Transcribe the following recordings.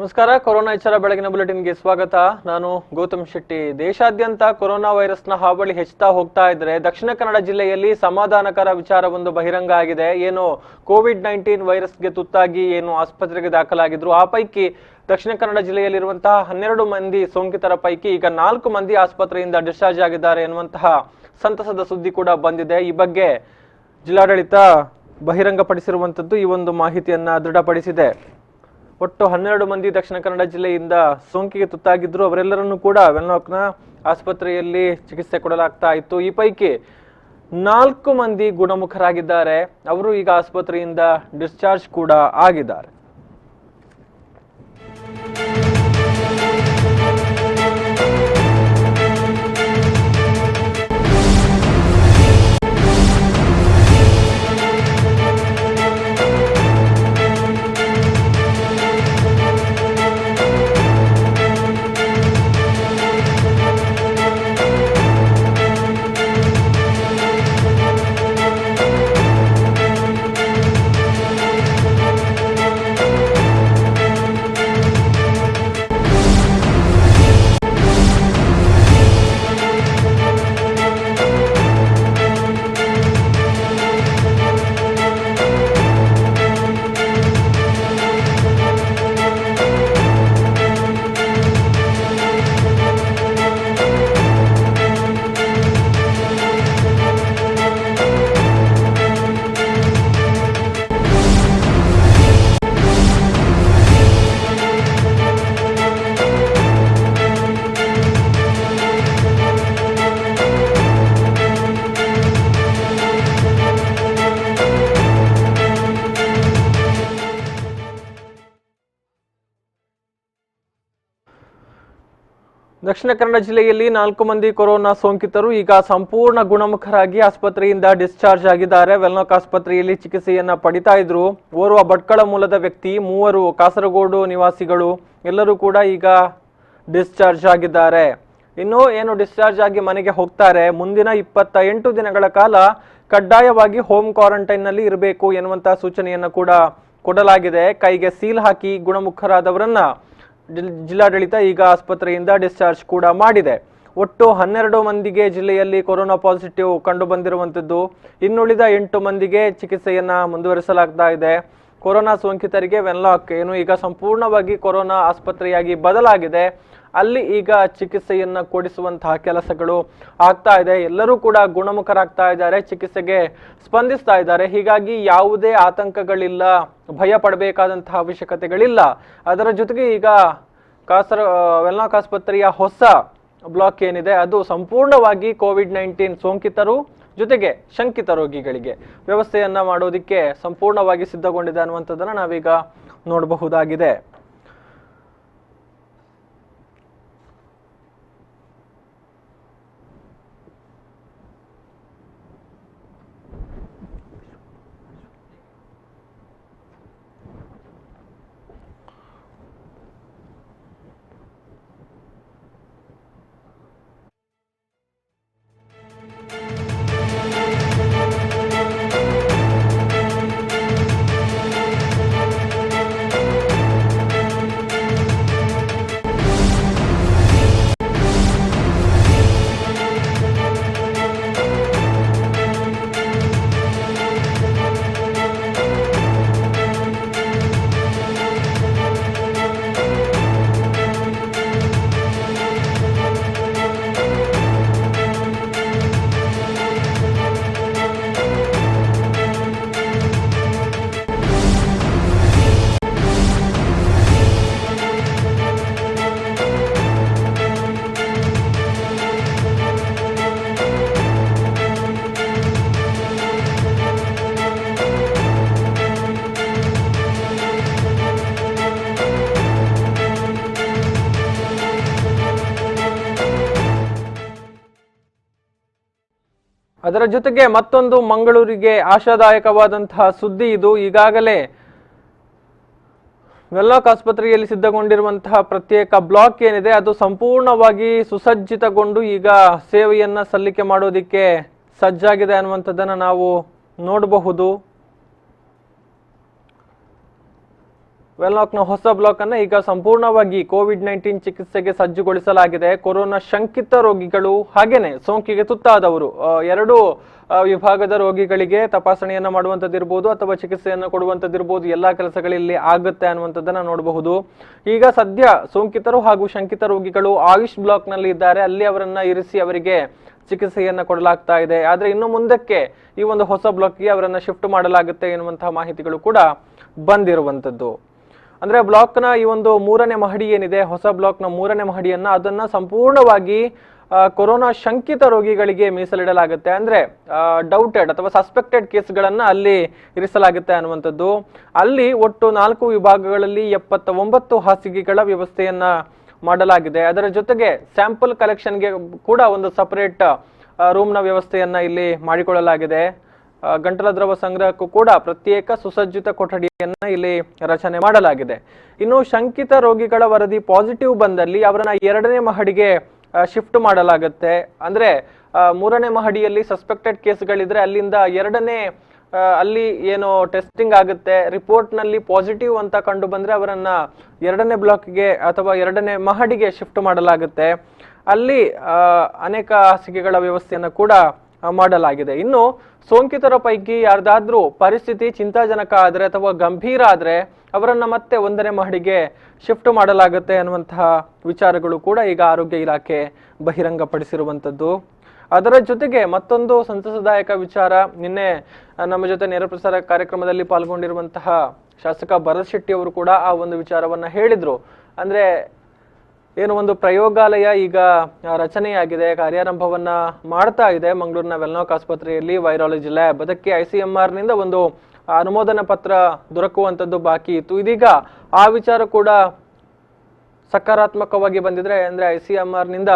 ನಮಸ್ಕಾರ. ಕೊರೋನಾ ಎಚ್ಚರ ಬೆಳಗಿನ ಬುಲೆಟಿನ್ಗೆ ಸ್ವಾಗತ. ನಾನು ಗೌತಮ್ ಶೆಟ್ಟಿ. ದೇಶಾದ್ಯಂತ ಕೊರೋನಾ ವೈರಸ್ನ ಹಾವಳಿ ಹೆಚ್ಚುತ್ತಾ ಹೋಗ್ತಾ ಇದ್ರೆ ದಕ್ಷಿಣ ಕನ್ನಡ ಜಿಲ್ಲೆಯಲ್ಲಿ ಸಮಾಧಾನಕರ ವಿಚಾರವೊಂದು ಬಹಿರಂಗ ಆಗಿದೆ. ಏನು ಕೋವಿಡ್-19 ವೈರಸ್ಗೆ ತುತ್ತಾಗಿ ಏನು ಆಸ್ಪತ್ರೆಗೆ ದಾಖಲಾಗಿದ್ರು, ಆ ಪೈಕಿ ದಕ್ಷಿಣ ಕನ್ನಡ ಜಿಲ್ಲೆಯಲ್ಲಿರುವಂತಹ 12 ಮಂದಿ ಸೋಂಕಿತರ ಪೈಕಿ ಈಗ 4 ಮಂದಿ ಆಸ್ಪತ್ರೆಯಿಂದ ಡಿಸ್ಚಾರ್ಜ್ ಆಗಿದ್ದಾರೆ ಎನ್ನುವಂತಹ ಸಂತಸದ ಸುದ್ದಿ ಕೂಡ ಬಂದಿದೆ. ಈ ಬಗ್ಗೆ ಜಿಲ್ಲಾಡಳಿತ ಬಹಿರಂಗಪಡಿಸಿರುವಂತದ್ದು ಈ ಒಂದು ಮಾಹಿತಿಯನ್ನ ದೃಢಪಡಿಸಿದೆ. ಒಟ್ಟು 12 ಮಂದಿ ದಕ್ಷಿಣ ಕನ್ನಡ ಜಿಲ್ಲೆಯಿಂದ ಸೋಂಕಿಗೆ ತುತ್ತಾಗಿದ್ರು. ಅವರೆಲ್ಲರನ್ನೂ ಕೂಡ ವೆನ್ಲಾಕ್ನ ಆಸ್ಪತ್ರೆಯಲ್ಲಿ ಚಿಕಿತ್ಸೆ ಕೊಡಲಾಗ್ತಾ ಇತ್ತು. ಈ ಪೈಕಿ 4 ಮಂದಿ ಗುಣಮುಖರಾಗಿದ್ದಾರೆ. ಅವರು ಈಗ ಆಸ್ಪತ್ರೆಯಿಂದ ಡಿಸ್ಚಾರ್ಜ್ ಕೂಡ ಆಗಿದ್ದಾರೆ. ದಕ್ಷಿಣ ಕನ್ನಡ ಜಿಲ್ಲೆಯಲ್ಲಿ 4 ಮಂದಿ ಕೊರೋನಾ ಸೋಂಕಿತರು ಈಗ ಸಂಪೂರ್ಣ ಗುಣಮುಖರಾಗಿ ಆಸ್ಪತ್ರೆಯಿಂದ ಡಿಸ್ಚಾರ್ಜ್ ಆಗಿದ್ದಾರೆ. ವೆನ್ಲಾಕ್ ಆಸ್ಪತ್ರೆಯಲ್ಲಿ ಚಿಕಿತ್ಸೆಯನ್ನ ಪಡಿತಾ ಇದ್ರು. ಓರ್ವ ಭಟ್ಕಳ ಮೂಲದ ವ್ಯಕ್ತಿ, 3 ಕಾಸರಗೋಡು ನಿವಾಸಿಗಳು ಎಲ್ಲರೂ ಕೂಡ ಈಗ ಡಿಸ್ಚಾರ್ಜ್ ಆಗಿದ್ದಾರೆ. ಇನ್ನು ಏನು ಡಿಸ್ಚಾರ್ಜ್ ಆಗಿ ಮನೆಗೆ ಹೋಗ್ತಾರೆ, ಮುಂದಿನ 28 ದಿನಗಳ ಕಾಲ ಕಡ್ಡಾಯವಾಗಿ ಹೋಮ್ ಕ್ವಾರಂಟೈನ್ ನಲ್ಲಿ ಇರಬೇಕು ಎನ್ನುವಂತಹ ಸೂಚನೆಯನ್ನ ಕೂಡ ಕೊಡಲಾಗಿದೆ. ಕೈಗೆ ಸೀಲ್ ಹಾಕಿ ಗುಣಮುಖರಾದವರನ್ನ ಜಿಲ್ಲಾಡಳಿತ ಈಗ ಆಸ್ಪತ್ರೆಯಿಂದ ಡಿಸ್ಚಾರ್ಜ್ ಕೂಡ ಮಾಡಿದೆ. ಒಟ್ಟು 12 ಮಂದಿಗೆ ಜಿಲ್ಲೆಯಲ್ಲಿ ಕೊರೋನಾ ಪಾಸಿಟಿವ್ ಕಂಡು ಬಂದಿರುವಂತದ್ದು. ಇನ್ನುಳಿದ 8 ಮಂದಿಗೆ ಚಿಕಿತ್ಸೆಯನ್ನ ಮುಂದುವರಿಸಲಾಗ್ತಾ ಇದೆ. ಕೊರೋನಾ ಸೋಂಕಿತರಿಗೆ ವೆನ್ಲಾಕ್ ಏನು ಈಗ ಸಂಪೂರ್ಣವಾಗಿ ಕೊರೋನಾ ಆಸ್ಪತ್ರೆಯಾಗಿ ಬದಲಾಗಿದೆ. ಅಲ್ಲಿ ಈಗ ಚಿಕಿತ್ಸೆಯನ್ನ ಕೊಡಿಸುವಂತಹ ಕೆಲಸಗಳು ಆಗ್ತಾ ಇದೆ. ಎಲ್ಲರೂ ಕೂಡ ಗುಣಮುಖರಾಗ್ತಾ ಇದ್ದಾರೆ, ಚಿಕಿತ್ಸೆಗೆ ಸ್ಪಂದಿಸ್ತಾ ಇದ್ದಾರೆ. ಹೀಗಾಗಿ ಯಾವುದೇ ಆತಂಕಗಳಿಲ್ಲ, ಭಯ ಪಡಬೇಕಾದಂತಹ ಅವಶ್ಯಕತೆಗಳಿಲ್ಲ. ಅದರ ಜೊತೆಗೆ ಈಗ ವೆನ್ಲಾಕ್ ಆಸ್ಪತ್ರೆಯ ಹೊಸ ಬ್ಲಾಕ್ ಏನಿದೆ ಅದು ಸಂಪೂರ್ಣವಾಗಿ ಕೋವಿಡ್-19 ಸೋಂಕಿತರು ಜೊತೆಗೆ ಶಂಕಿತ ರೋಗಿಗಳಿಗೆ ವ್ಯವಸ್ಥೆಯನ್ನ ಮಾಡೋದಿಕ್ಕೆ ಸಂಪೂರ್ಣವಾಗಿ ಸಿದ್ಧಗೊಂಡಿದೆ ಅನ್ನುವಂಥದ್ದನ್ನ ನಾವೀಗ ನೋಡಬಹುದಾಗಿದೆ. ಅದರ ಜೊತೆಗೆ ಮತ್ತೊಂದು ಮಂಗಳೂರಿಗೆ ಆಶಾದಾಯಕವಾದಂತಹ ಸುದ್ದಿ ಇದು. ಈಗಾಗಲೇ ವೆನ್ಲಾಕ್ ಆಸ್ಪತ್ರೆಯಲ್ಲಿ ಸಿದ್ಧಗೊಂಡಿರುವಂತಹ ಪ್ರತ್ಯೇಕ ಬ್ಲಾಕ್ ಏನಿದೆ ಅದು ಸಂಪೂರ್ಣವಾಗಿ ಸುಸಜ್ಜಿತಗೊಂಡು ಈಗ ಸೇವೆಯನ್ನ ಸಲ್ಲಿಕೆ ಮಾಡೋದಿಕ್ಕೆ ಸಜ್ಜಾಗಿದೆ ಅನ್ನುವಂಥದ್ದನ್ನ ನಾವು ನೋಡಬಹುದು. ವೆಲ್ಲಾಕ್ನ ಹೊಸ ಬ್ಲಾಕ್ ಅನ್ನ ಈಗ ಸಂಪೂರ್ಣವಾಗಿ ಕೋವಿಡ್-19 ಚಿಕಿತ್ಸೆಗೆ ಸಜ್ಜುಗೊಳಿಸಲಾಗಿದೆ. ಕೊರೋನಾ ಶಂಕಿತ ರೋಗಿಗಳು ಹಾಗೇನೆ ಸೋಂಕಿಗೆ ತುತ್ತಾದವರು ಎರಡು ವಿಭಾಗದ ರೋಗಿಗಳಿಗೆ ತಪಾಸಣೆಯನ್ನ ಮಾಡುವಂತದ್ದಿರಬಹುದು ಅಥವಾ ಚಿಕಿತ್ಸೆಯನ್ನು ಕೊಡುವಂತದ್ದಿರಬಹುದು, ಎಲ್ಲಾ ಕೆಲಸಗಳಲ್ಲಿ ಆಗುತ್ತೆ ಅನ್ನುವಂಥದ್ದನ್ನ ನೋಡಬಹುದು. ಈಗ ಸದ್ಯ ಸೋಂಕಿತರು ಹಾಗೂ ಶಂಕಿತ ರೋಗಿಗಳು ಆಯುಷ್ ಬ್ಲಾಕ್ ನಲ್ಲಿ ಇದ್ದಾರೆ. ಅಲ್ಲಿ ಅವರನ್ನ ಇರಿಸಿ ಅವರಿಗೆ ಚಿಕಿತ್ಸೆಯನ್ನ ಕೊಡಲಾಗ್ತಾ ಇದೆ. ಆದ್ರೆ ಇನ್ನು ಮುಂದಕ್ಕೆ ಈ ಒಂದು ಹೊಸ ಬ್ಲಾಕ್ಗೆ ಅವರನ್ನ ಶಿಫ್ಟ್ ಮಾಡಲಾಗುತ್ತೆ ಎನ್ನುವಂತಹ ಮಾಹಿತಿಗಳು ಕೂಡ ಬಂದಿರುವಂತದ್ದು. ಅಂದ್ರೆ ಬ್ಲಾಕ್ನ ಈ ಒಂದು 3ನೇ ಮಹಡಿ ಏನಿದೆ, ಹೊಸ ಬ್ಲಾಕ್ನ 3ನೇ ಮಹಡಿಯನ್ನ ಅದನ್ನ ಸಂಪೂರ್ಣವಾಗಿ ಕೊರೋನಾ ಶಂಕಿತ ರೋಗಿಗಳಿಗೆ ಮೀಸಲಿಡಲಾಗುತ್ತೆ. ಅಂದ್ರೆ ಡೌಟೆಡ್ ಅಥವಾ ಸಸ್ಪೆಕ್ಟೆಡ್ ಕೇಸ್ಗಳನ್ನ ಅಲ್ಲಿ ಇರಿಸಲಾಗುತ್ತೆ ಅನ್ನುವಂಥದ್ದು. ಅಲ್ಲಿ ಒಟ್ಟು 4 ವಿಭಾಗಗಳಲ್ಲಿ 79 ಹಾಸಿಗೆಗಳ ವ್ಯವಸ್ಥೆಯನ್ನ ಮಾಡಲಾಗಿದೆ. ಅದರ ಜೊತೆಗೆ ಸ್ಯಾಂಪಲ್ ಕಲೆಕ್ಷನ್ಗೆ ಕೂಡ ಒಂದು ಸಪರೇಟ್ ರೂಮ್ನ ವ್ಯವಸ್ಥೆಯನ್ನ ಇಲ್ಲಿ ಮಾಡಿಕೊಳ್ಳಲಾಗಿದೆ. ಗಂಟಲ ದ್ರವ ಸಂಗ್ರಹಕ್ಕೂ ಕೂಡ ಪ್ರತ್ಯೇಕ ಸುಸಜ್ಜಿತ ಕೊಠಡಿಯನ್ನ ಇಲ್ಲಿ ರಚನೆ ಮಾಡಲಾಗಿದೆ. ಇನ್ನು ಶಂಕಿತ ರೋಗಿಗಳ ವರದಿ ಪಾಸಿಟಿವ್ ಬಂದಲ್ಲಿ ಅವರನ್ನ 2ನೇ ಮಹಡಿಗೆ ಶಿಫ್ಟ್ ಮಾಡಲಾಗುತ್ತೆ. ಅಂದ್ರೆ 3ನೇ ಮಹಡಿಯಲ್ಲಿ ಸಸ್ಪೆಕ್ಟೆಡ್ ಕೇಸ್ಗಳಿದ್ರೆ ಅಲ್ಲಿಂದ 2ನೇ ಅಲ್ಲಿ ಏನು ಟೆಸ್ಟಿಂಗ್ ಆಗುತ್ತೆ, ರಿಪೋರ್ಟ್ ನಲ್ಲಿ ಪಾಸಿಟಿವ್ ಅಂತ ಕಂಡು ಬಂದ್ರೆ ಅವರನ್ನ 2ನೇ ಬ್ಲಾಕ್ಗೆ ಅಥವಾ 2ನೇ ಮಹಡಿಗೆ ಶಿಫ್ಟ್ ಮಾಡಲಾಗುತ್ತೆ. ಅಲ್ಲಿ ಅನೇಕ ಹಾಸಿಗೆಗಳ ವ್ಯವಸ್ಥೆಯನ್ನು ಕೂಡ ಮಾಡಲಾಗಿದೆ. ಇನ್ನು ಸೋಂಕಿತರ ಪೈಕಿ ಯಾರ್ದಾದ್ರೂ ಪರಿಸ್ಥಿತಿ ಚಿಂತಾಜನಕ ಆದ್ರೆ ಅಥವಾ ಗಂಭೀರ ಆದ್ರೆ ಅವರನ್ನ ಮತ್ತೆ 1ನೇ ಮಹಡಿಗೆ ಶಿಫ್ಟ್ ಮಾಡಲಾಗುತ್ತೆ ಅನ್ನುವಂತಹ ವಿಚಾರಗಳು ಕೂಡ ಈಗ ಆರೋಗ್ಯ ಇಲಾಖೆ ಬಹಿರಂಗಪಡಿಸಿರುವಂತದ್ದು. ಅದರ ಜೊತೆಗೆ ಮತ್ತೊಂದು ಸಂತಸದಾಯಕ ವಿಚಾರ, ನಿನ್ನೆ ನಮ್ಮ ಜೊತೆ ನೇರ ಪ್ರಸಾರ ಕಾರ್ಯಕ್ರಮದಲ್ಲಿ ಪಾಲ್ಗೊಂಡಿರುವಂತಹ ಶಾಸಕ ಭರತ್ ಶೆಟ್ಟಿ ಅವರು ಕೂಡ ಆ ಒಂದು ವಿಚಾರವನ್ನ ಹೇಳಿದ್ರು. ಅಂದ್ರೆ ಏನು ಒಂದು ಪ್ರಯೋಗಾಲಯ ಈಗ ರಚನೆಯಾಗಿದೆ, ಕಾರ್ಯಾರಂಭವನ್ನ ಮಾಡ್ತಾ ಇದೆ ಮಂಗಳೂರಿನ ವೆಲ್ನಾಕ್ ಆಸ್ಪತ್ರೆಯಲ್ಲಿ ವೈರಾಲಜಿ ಲ್ಯಾಬ್. ಅದಕ್ಕೆ ICMR ನಿಂದ ಒಂದು ಅನುಮೋದನಾ ಪತ್ರ ದೊರಕುವಂತದ್ದು ಬಾಕಿ ಇತ್ತು. ಇದೀಗ ಆ ವಿಚಾರ ಕೂಡ ಸಕಾರಾತ್ಮಕವಾಗಿ ಬಂದಿದ್ರೆ, ಅಂದ್ರೆ ICMR ನಿಂದ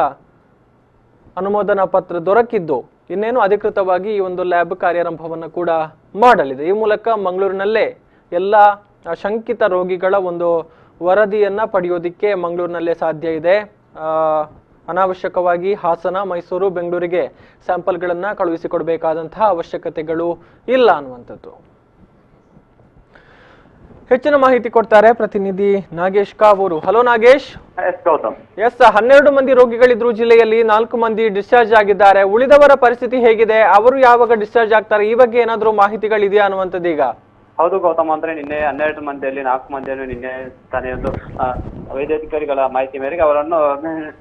ಅನುಮೋದನಾ ಪತ್ರ ದೊರಕಿದ್ದು ಇನ್ನೇನು ಅಧಿಕೃತವಾಗಿ ಈ ಒಂದು ಲ್ಯಾಬ್ ಕಾರ್ಯಾರಂಭವನ್ನ ಕೂಡ ಮಾಡಲಿದೆ. ಈ ಮೂಲಕ ಮಂಗಳೂರಿನಲ್ಲೇ ಎಲ್ಲ ಶಂಕಿತ ರೋಗಿಗಳ ಒಂದು ವರದಿಯನ್ನ ಪಡೆಯೋದಿಕ್ಕೆ ಮಂಗಳೂರಿನಲ್ಲೇ ಸಾಧ್ಯ ಇದೆ. ಅನಾವಶ್ಯಕವಾಗಿ ಹಾಸನ, ಮೈಸೂರು, ಬೆಂಗಳೂರಿಗೆ ಸ್ಯಾಂಪಲ್ಗಳನ್ನ ಕಳುಹಿಸಿಕೊಡ್ಬೇಕಾದಂತಹ ಅವಶ್ಯಕತೆಗಳು ಇಲ್ಲ ಅನ್ನುವಂಥದ್ದು. ಹೆಚ್ಚಿನ ಮಾಹಿತಿ ಕೊಡ್ತಾರೆ ಪ್ರತಿನಿಧಿ ನಾಗೇಶ್ ಕಾವೂರು. ಹಲೋ ನಾಗೇಶ್. ಎಸ್, 12 ಮಂದಿ ರೋಗಿಗಳಿದ್ರು ಜಿಲ್ಲೆಯಲ್ಲಿ, 4 ಮಂದಿ ಡಿಸ್ಚಾರ್ಜ್ ಆಗಿದ್ದಾರೆ. ಉಳಿದವರ ಪರಿಸ್ಥಿತಿ ಹೇಗಿದೆ? ಅವರು ಯಾವಾಗ ಡಿಸ್ಚಾರ್ಜ್ ಆಗ್ತಾರೆ? ಈ ಬಗ್ಗೆ ಏನಾದ್ರು ಮಾಹಿತಿಗಳಿದೆಯಾ ಅನ್ನುವಂಥದ್ದು ಈಗ? ಹೌದು ಗೌತಮ್, ಅಂದ್ರೆ ನಿನ್ನೆ 12 ಮಂದಿಯಲ್ಲಿ 4 ಮಂದಿಯನ್ನು ನಿನ್ನೆ ತಾನೇ ಒಂದು ವೈದ್ಯಾಧಿಕಾರಿಗಳ ಮಾಹಿತಿ ಮೇರೆಗೆ ಅವರನ್ನು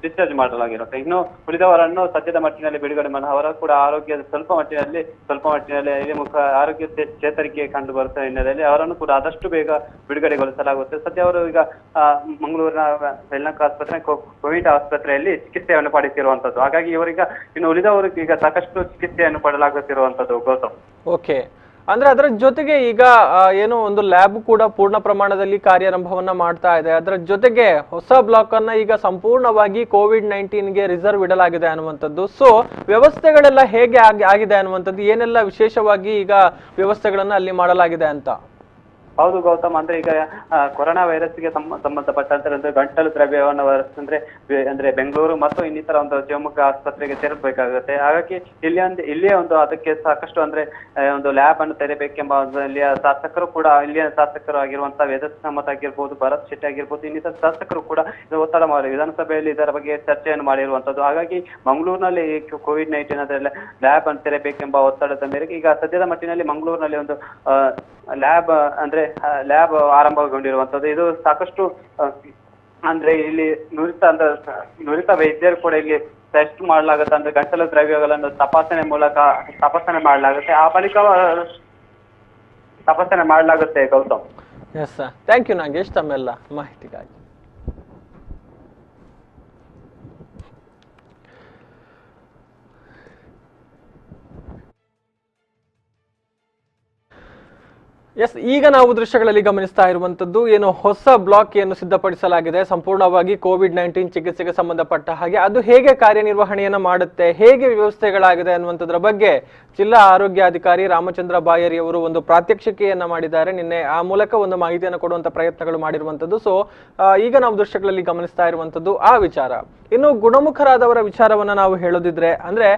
ಡಿಸ್ಚಾರ್ಜ್ ಮಾಡಲಾಗಿರುತ್ತೆ. ಇನ್ನು ಉಳಿದವರನ್ನು ಸದ್ಯದ ಮಟ್ಟಿನಲ್ಲಿ ಬಿಡುಗಡೆ ಮಾಡಿ ಅವರ ಕೂಡ ಆರೋಗ್ಯ ಸ್ವಲ್ಪ ಮಟ್ಟಿನಲ್ಲಿ ಆರೋಗ್ಯ ಚೇತರಿಕೆ ಕಂಡು ಬರುತ್ತ ಹಿನ್ನೆಲೆಯಲ್ಲಿ ಅವರನ್ನು ಕೂಡ ಆದಷ್ಟು ಬೇಗ ಬಿಡುಗಡೆಗೊಳಿಸಲಾಗುತ್ತೆ. ಸದ್ಯ ಅವರು ಈಗ ಮಂಗಳೂರಿನ ವೆಲ್ನಾಕ್ ಆಸ್ಪತ್ರೆ, ಕೋವಿಡ್ ಆಸ್ಪತ್ರೆಯಲ್ಲಿ ಚಿಕಿತ್ಸೆಯನ್ನು ಪಡೆಯುತ್ತಿರುವಂತದ್ದು. ಹಾಗಾಗಿ ಇವರೀಗ ಇನ್ನು ಉಳಿದವರು ಈಗ ಸಾಕಷ್ಟು ಚಿಕಿತ್ಸೆಯನ್ನು ಪಡೆಯಲಾಗುತ್ತಿರುವಂತದ್ದು ಗೌತಮ್. ಓಕೆ, ಅಂದ್ರೆ ಅದರ ಜೊತೆಗೆ ಈಗ ಏನು ಒಂದು ಲ್ಯಾಬ್ ಕೂಡ ಪೂರ್ಣ ಪ್ರಮಾಣದಲ್ಲಿ ಕಾರ್ಯಾರಂಭವನ್ನ ಮಾಡ್ತಾ ಇದೆ. ಅದರ ಜೊತೆಗೆ ಹೊಸ ಬ್ಲಾಕ್ ಅನ್ನ ಈಗ ಸಂಪೂರ್ಣವಾಗಿ ಕೋವಿಡ್-19ಗೆ ರಿಸರ್ವ್ ಇಡಲಾಗಿದೆ ಅನ್ನುವಂಥದ್ದು. ಸೊ ವ್ಯವಸ್ಥೆಗಳೆಲ್ಲ ಹೇಗೆ ಆಗಿದೆ ಅನ್ನುವಂಥದ್ದು, ಏನೆಲ್ಲ ವಿಶೇಷವಾಗಿ ಈಗ ವ್ಯವಸ್ಥೆಗಳನ್ನ ಅಲ್ಲಿ ಮಾಡಲಾಗಿದೆ ಅಂತ? ಹೌದು ಗೌತಮ್, ಅಂದ್ರೆ ಈಗ ಕೊರೋನಾ ವೈರಸ್ಗೆ ಸಂಬಂಧಪಟ್ಟಂತೆ ಗಂಟಲು ದ್ರವ್ಯವನ್ನು ಅಂದ್ರೆ ಬೆಂಗಳೂರು ಮತ್ತು ಇನ್ನಿತರ ಒಂದು ಶಿವಮೊಗ್ಗ ಆಸ್ಪತ್ರೆಗೆ ಸೇರಬೇಕಾಗುತ್ತೆ. ಹಾಗಾಗಿ ಇಲ್ಲಿಯೇ ಒಂದು ಅದಕ್ಕೆ ಸಾಕಷ್ಟು ಅಂದ್ರೆ ಒಂದು ಲ್ಯಾಬ್ ಅನ್ನು ತೆರೆಬೇಕೆಂಬ ಇಲ್ಲಿಯ ಶಾಸಕರು ಆಗಿರುವಂತಹ ವೇದಸ್ವಾಮಿ ಕಾಮತ್ ಆಗಿರ್ಬೋದು, ಭರತ್ ಶೆಟ್ಟಿ ಆಗಿರ್ಬೋದು, ಇನ್ನಿತರ ಶಾಸಕರು ಕೂಡ ಒತ್ತಡ ಮಾಡಿ ವಿಧಾನಸಭೆಯಲ್ಲಿ ಇದರ ಬಗ್ಗೆ ಚರ್ಚೆಯನ್ನು ಮಾಡಿರುವಂತದ್ದು. ಹಾಗಾಗಿ ಮಂಗಳೂರಿನಲ್ಲಿ ಕೋವಿಡ್-19 ಲ್ಯಾಬ್ ಅನ್ನು ತೆರೆಬೇಕೆಂಬ ಒತ್ತಡದ ಮೇರೆಗೆ ಈಗ ಸದ್ಯದ ಮಟ್ಟಿನಲ್ಲಿ ಮಂಗಳೂರಿನಲ್ಲಿ ಒಂದು ಲ್ಯಾಬ್ ಆರಂಭಗೊಂಡಿರುವಂತದ್ದು. ಇದು ಸಾಕಷ್ಟು ಅಂದ್ರೆ ಇಲ್ಲಿ ನುರಿತ ವೈದ್ಯರು ಕೂಡ ಇಲ್ಲಿ ಟೆಸ್ಟ್ ಮಾಡಲಾಗುತ್ತೆ. ಅಂದ್ರೆ ಗಂಟಲು ದ್ರವ್ಯಗಳನ್ನು ತಪಾಸಣೆ ಮಾಡಲಾಗುತ್ತೆ. ಆ ಬಳಿಕ ತಪಾಸಣೆ ಮಾಡಲಾಗುತ್ತೆ Gautam. Yes, thank you Nagesh ತಮ್ಮೆಲ್ಲ ಮಾಹಿತಿಗಾಗಿ. ಎಸ್, ಈಗ ನಾವು ದೃಶ್ಯಗಳಲ್ಲಿ ಗಮನಿಸ್ತಾ ಇರುವಂತದ್ದು ಏನು ಹೊಸ ಬ್ಲಾಕ್ ಏನು ಸಿದ್ಧಪಡಿಸಲಾಗಿದೆ ಸಂಪೂರ್ಣವಾಗಿ ಕೋವಿಡ್-19 ಚಿಕಿತ್ಸೆಗೆ ಸಂಬಂಧಪಟ್ಟ ಹಾಗೆ. ಅದು ಹೇಗೆ ಕಾರ್ಯನಿರ್ವಹಣೆಯನ್ನ ಮಾಡುತ್ತೆ, ಹೇಗೆ ವ್ಯವಸ್ಥೆಗಳಾಗಿದೆ ಅನ್ನುವಂಥದ್ರ ಬಗ್ಗೆ ಜಿಲ್ಲಾ ಆರೋಗ್ಯಾಧಿಕಾರಿ ರಾಮಚಂದ್ರ ಬಾಯರಿ ಅವರು ಒಂದು ಪ್ರಾತ್ಯಕ್ಷಿಕೆಯನ್ನ ಮಾಡಿದ್ದಾರೆ. ನಿನ್ನೆ ಆ ಮೂಲಕ ಒಂದು ಮಾಹಿತಿಯನ್ನು ಕೊಡುವಂತ ಪ್ರಯತ್ನಗಳು ಮಾಡಿರುವಂತದ್ದು. ಸೊ ಈಗ ನಾವು ದೃಶ್ಯಗಳಲ್ಲಿ ಗಮನಿಸ್ತಾ ಇರುವಂತದ್ದು ಆ ವಿಚಾರ. ಇನ್ನು ಗುಣಮುಖರಾದವರ ವಿಚಾರವನ್ನ ನಾವು ಹೇಳೋದಿದ್ರೆ, ಅಂದ್ರೆ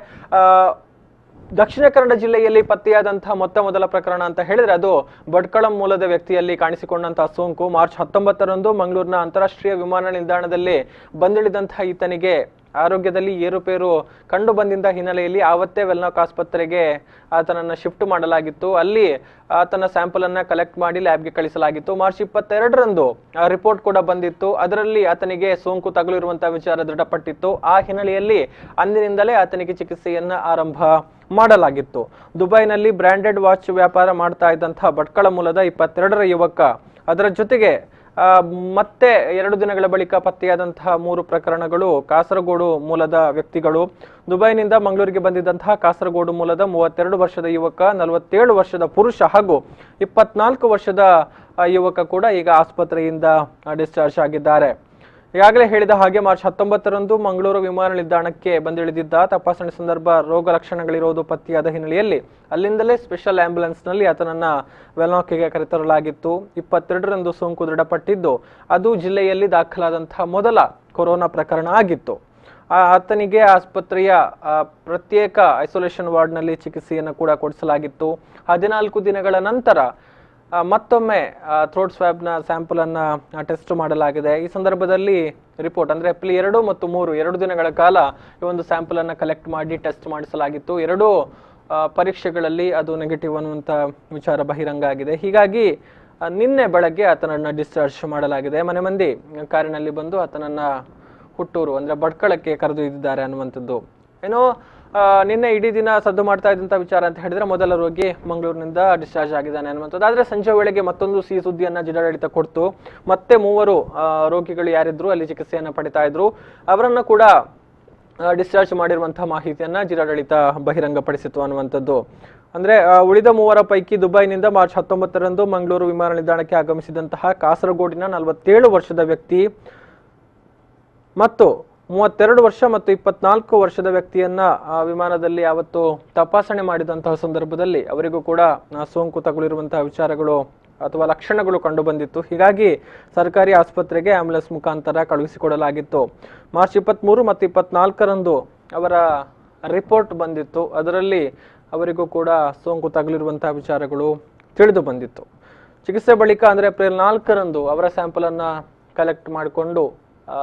ದಕ್ಷಿಣ ಕನ್ನಡ ಜಿಲ್ಲೆಯಲ್ಲಿ ಪತ್ತೆಯಾದಂತಹ ಮೊದಲ ಪ್ರಕರಣ ಅಂತ ಹೇಳಿದ್ರೆ ಅದು ಭಟ್ಕಳಂ ಮೂಲದ ವ್ಯಕ್ತಿಯಲ್ಲಿ ಕಾಣಿಸಿಕೊಂಡಂತಹ ಸೋಂಕು ಮಾರ್ಚ್ 19ರಂದು ಮಂಗಳೂರಿನ ಅಂತಾರಾಷ್ಟ್ರೀಯ ವಿಮಾನ ನಿಲ್ದಾಣದಲ್ಲಿ ಬಂದಿಳಿದಂತಹ ಈತನಿಗೆ ಆರೋಗ್ಯದಲ್ಲಿ ಏರುಪೇರು ಕಂಡು ಬಂದಿದ್ದ ಹಿನ್ನೆಲೆಯಲ್ಲಿ ಆವತ್ತೇ ವೆಲ್ನಾಕ್ ಆಸ್ಪತ್ರೆಗೆ ಆತನನ್ನ ಶಿಫ್ಟ್ ಮಾಡಲಾಗಿತ್ತು. ಅಲ್ಲಿ ಆತನ ಸ್ಯಾಂಪಲ್ ಅನ್ನ ಕಲೆಕ್ಟ್ ಮಾಡಿ ಲ್ಯಾಬ್ಗೆ ಕಳಿಸಲಾಗಿತ್ತು. ಮಾರ್ಚ್ 22ರಂದು ರಿಪೋರ್ಟ್ ಕೂಡ ಬಂದಿತ್ತು. ಅದರಲ್ಲಿ ಆತನಿಗೆ ಸೋಂಕು ತಗುಲಿರುವಂತಹ ವಿಚಾರ ದೃಢಪಟ್ಟಿತ್ತು. ಆ ಹಿನ್ನೆಲೆಯಲ್ಲಿ ಅಂದಿನಿಂದಲೇ ಆತನಿಗೆ ಚಿಕಿತ್ಸೆಯನ್ನ ಆರಂಭ ಮಾಡಲಾಗಿತ್ತು. ದುಬೈನಲ್ಲಿ ಬ್ರಾಂಡೆಡ್ ವಾಚ್ ವ್ಯಾಪಾರ ಮಾಡ್ತಾ ಇದ್ದಂತಹ ಭಟ್ಕಳ ಮೂಲದ 22ರ ಯುವಕ, ಅದರ ಜೊತೆಗೆ ಮತ್ತೆ 2 ದಿನಗಳ ಬಳಿಕ ಪತ್ತೆಯಾದಂತಹ 3 ಪ್ರಕರಣಗಳು ಕಾಸರಗೋಡು ಮೂಲದ ವ್ಯಕ್ತಿಗಳು. ದುಬೈನಿಂದ ಮಂಗಳೂರಿಗೆ ಬಂದಿದ್ದಂತಹ ಕಾಸರಗೋಡು ಮೂಲದ 32 ವರ್ಷದ ಯುವಕ, 47 ವರ್ಷದ ಪುರುಷ ಹಾಗೂ 24 ವರ್ಷದ ಯುವಕ ಕೂಡ ಈಗ ಆಸ್ಪತ್ರೆಯಿಂದ ಡಿಸ್ಚಾರ್ಜ್ ಆಗಿದ್ದಾರೆ. ಈಗಾಗಲೇ ಹೇಳಿದ ಹಾಗೆ ಮಾರ್ಚ್ 19ರಂದು ಮಂಗಳೂರು ವಿಮಾನ ನಿಲ್ದಾಣಕ್ಕೆ ಬಂದಿಳಿದಿದ್ದ. ತಪಾಸಣೆ ಸಂದರ್ಭ ರೋಗ ಲಕ್ಷಣಗಳಿರೋದು ಪತ್ತೆಯಾದ ಹಿನ್ನೆಲೆಯಲ್ಲಿ ಅಲ್ಲಿಂದಲೇ ಸ್ಪೆಷಲ್ ಆಂಬ್ಯುಲೆನ್ಸ್ ನಲ್ಲಿ ಆತನನ್ನ ವೆಲ್ನಾಕ್ಗೆ ಕರೆತರಲಾಗಿತ್ತು. 22ರಂದು ಸೋಂಕು ದೃಢಪಟ್ಟಿದ್ದು ಅದು ಜಿಲ್ಲೆಯಲ್ಲಿ ದಾಖಲಾದಂತಹ ಮೊದಲ ಕೊರೋನಾ ಪ್ರಕರಣ ಆಗಿತ್ತು. ಆತನಿಗೆ ಆಸ್ಪತ್ರೆಯ ಪ್ರತ್ಯೇಕ ಐಸೋಲೇಷನ್ ವಾರ್ಡ್ ನಲ್ಲಿ ಚಿಕಿತ್ಸೆಯನ್ನು ಕೂಡ ಕೊಡಿಸಲಾಗಿತ್ತು. 14 ದಿನಗಳ ನಂತರ ಮತ್ತೊಮ್ಮೆ ಥ್ರೋಟ್ ಸ್ವಾಬ್ನ ಸ್ಯಾಂಪಲ್ ಅನ್ನ ಟೆಸ್ಟ್ ಮಾಡಲಾಗಿದೆ. ಈ ಸಂದರ್ಭದಲ್ಲಿ ರಿಪೋರ್ಟ್ ಅಂದ್ರೆ ಏಪ್ರಿಲ್ 2 ಮತ್ತು 3 2 ದಿನಗಳ ಕಾಲ ಈ ಒಂದು ಸ್ಯಾಂಪಲ್ ಅನ್ನ ಕಲೆಕ್ಟ್ ಮಾಡಿ ಟೆಸ್ಟ್ ಮಾಡಿಸಲಾಗಿತ್ತು. 2 ಪರೀಕ್ಷೆಗಳಲ್ಲಿ ಅದು ನೆಗೆಟಿವ್ ಅನ್ನುವಂತ ವಿಚಾರ ಬಹಿರಂಗ ಆಗಿದೆ. ಹೀಗಾಗಿ ನಿನ್ನೆ ಬೆಳಗ್ಗೆ ಆತನನ್ನ ಡಿಸ್ಚಾರ್ಜ್ ಮಾಡಲಾಗಿದೆ. ಮನೆ ಮಂದಿ ಕಾರಿನಲ್ಲಿ ಬಂದು ಆತನನ್ನ ಹುಟ್ಟೂರು ಅಂದ್ರೆ ಭಟ್ಕಳಕ್ಕೆ ಕರೆದೊಯ್ದಿದ್ದಾರೆ ಅನ್ನುವಂಥದ್ದು. ಏನೋ ನಿನ್ನೆ ಇಡೀ ದಿನ ಸದ್ದು ಮಾಡ್ತಾ ಇದ್ದಂತ ವಿಚಾರ ಅಂತ ಹೇಳಿದ್ರೆ ಮೊದಲ ರೋಗಿ ಮಂಗಳೂರಿನಿಂದ ಡಿಸ್ಚಾರ್ಜ್ ಆಗಿದ್ದಾನೆ ಅನ್ನುವಂಥದ್ದು. ಆದ್ರೆ ಸಂಜೆ ವೇಳೆಗೆ ಮತ್ತೊಂದು ಸಿಹಿ ಸುದ್ದಿಯನ್ನ ಜಿಲ್ಲಾಡಳಿತ ಕೊಡ್ತು. ಮತ್ತೆ 3 ರೋಗಿಗಳು ಯಾರಿದ್ರು ಅಲ್ಲಿ ಚಿಕಿತ್ಸೆಯನ್ನ ಪಡಿತಾ ಇದ್ರು ಅವರನ್ನ ಕೂಡ ಡಿಸ್ಚಾರ್ಜ್ ಮಾಡಿರುವಂತಹ ಮಾಹಿತಿಯನ್ನ ಜಿಲ್ಲಾಡಳಿತ ಬಹಿರಂಗಪಡಿಸಿತು ಅನ್ನುವಂಥದ್ದು. ಅಂದ್ರೆ ಉಳಿದ 3 ಪೈಕಿ ದುಬೈನಿಂದ ಮಾರ್ಚ್ 19ರಂದು ಮಂಗಳೂರು ವಿಮಾನ ನಿಲ್ದಾಣಕ್ಕೆ ಆಗಮಿಸಿದಂತಹ ಕಾಸರಗೋಡಿನ 47 ವರ್ಷದ ವ್ಯಕ್ತಿ ಮತ್ತು 32 ವರ್ಷ ಮತ್ತು 24 ವರ್ಷದ ವ್ಯಕ್ತಿಯನ್ನ ವಿಮಾನದಲ್ಲಿ ಅವತ್ತು ತಪಾಸಣೆ ಮಾಡಿದಂತಹ ಸಂದರ್ಭದಲ್ಲಿ ಅವರಿಗೂ ಕೂಡ ಸೋಂಕು ತಗುಲಿರುವಂತಹ ವಿಚಾರಗಳು ಅಥವಾ ಲಕ್ಷಣಗಳು ಕಂಡು ಬಂದಿತ್ತು. ಹೀಗಾಗಿ ಸರ್ಕಾರಿ ಆಸ್ಪತ್ರೆಗೆ ಆಂಬ್ಯುಲೆನ್ಸ್ ಮುಖಾಂತರ ಕಳುಹಿಸಿಕೊಡಲಾಗಿತ್ತು. ಮಾರ್ಚ್ 23 ಮತ್ತು 24ರಂದು ಅವರ ರಿಪೋರ್ಟ್ ಬಂದಿತ್ತು. ಅದರಲ್ಲಿ ಅವರಿಗೂ ಕೂಡ ಸೋಂಕು ತಗುಲಿರುವಂತಹ ವಿಚಾರಗಳು ತಿಳಿದು ಬಂದಿತ್ತು. ಚಿಕಿತ್ಸೆ ಬಳಿಕ ಅಂದ್ರೆ ಏಪ್ರಿಲ್ 4ರಂದು ಅವರ ಸ್ಯಾಂಪಲ್ ಅನ್ನ ಕಲೆಕ್ಟ್ ಮಾಡಿಕೊಂಡು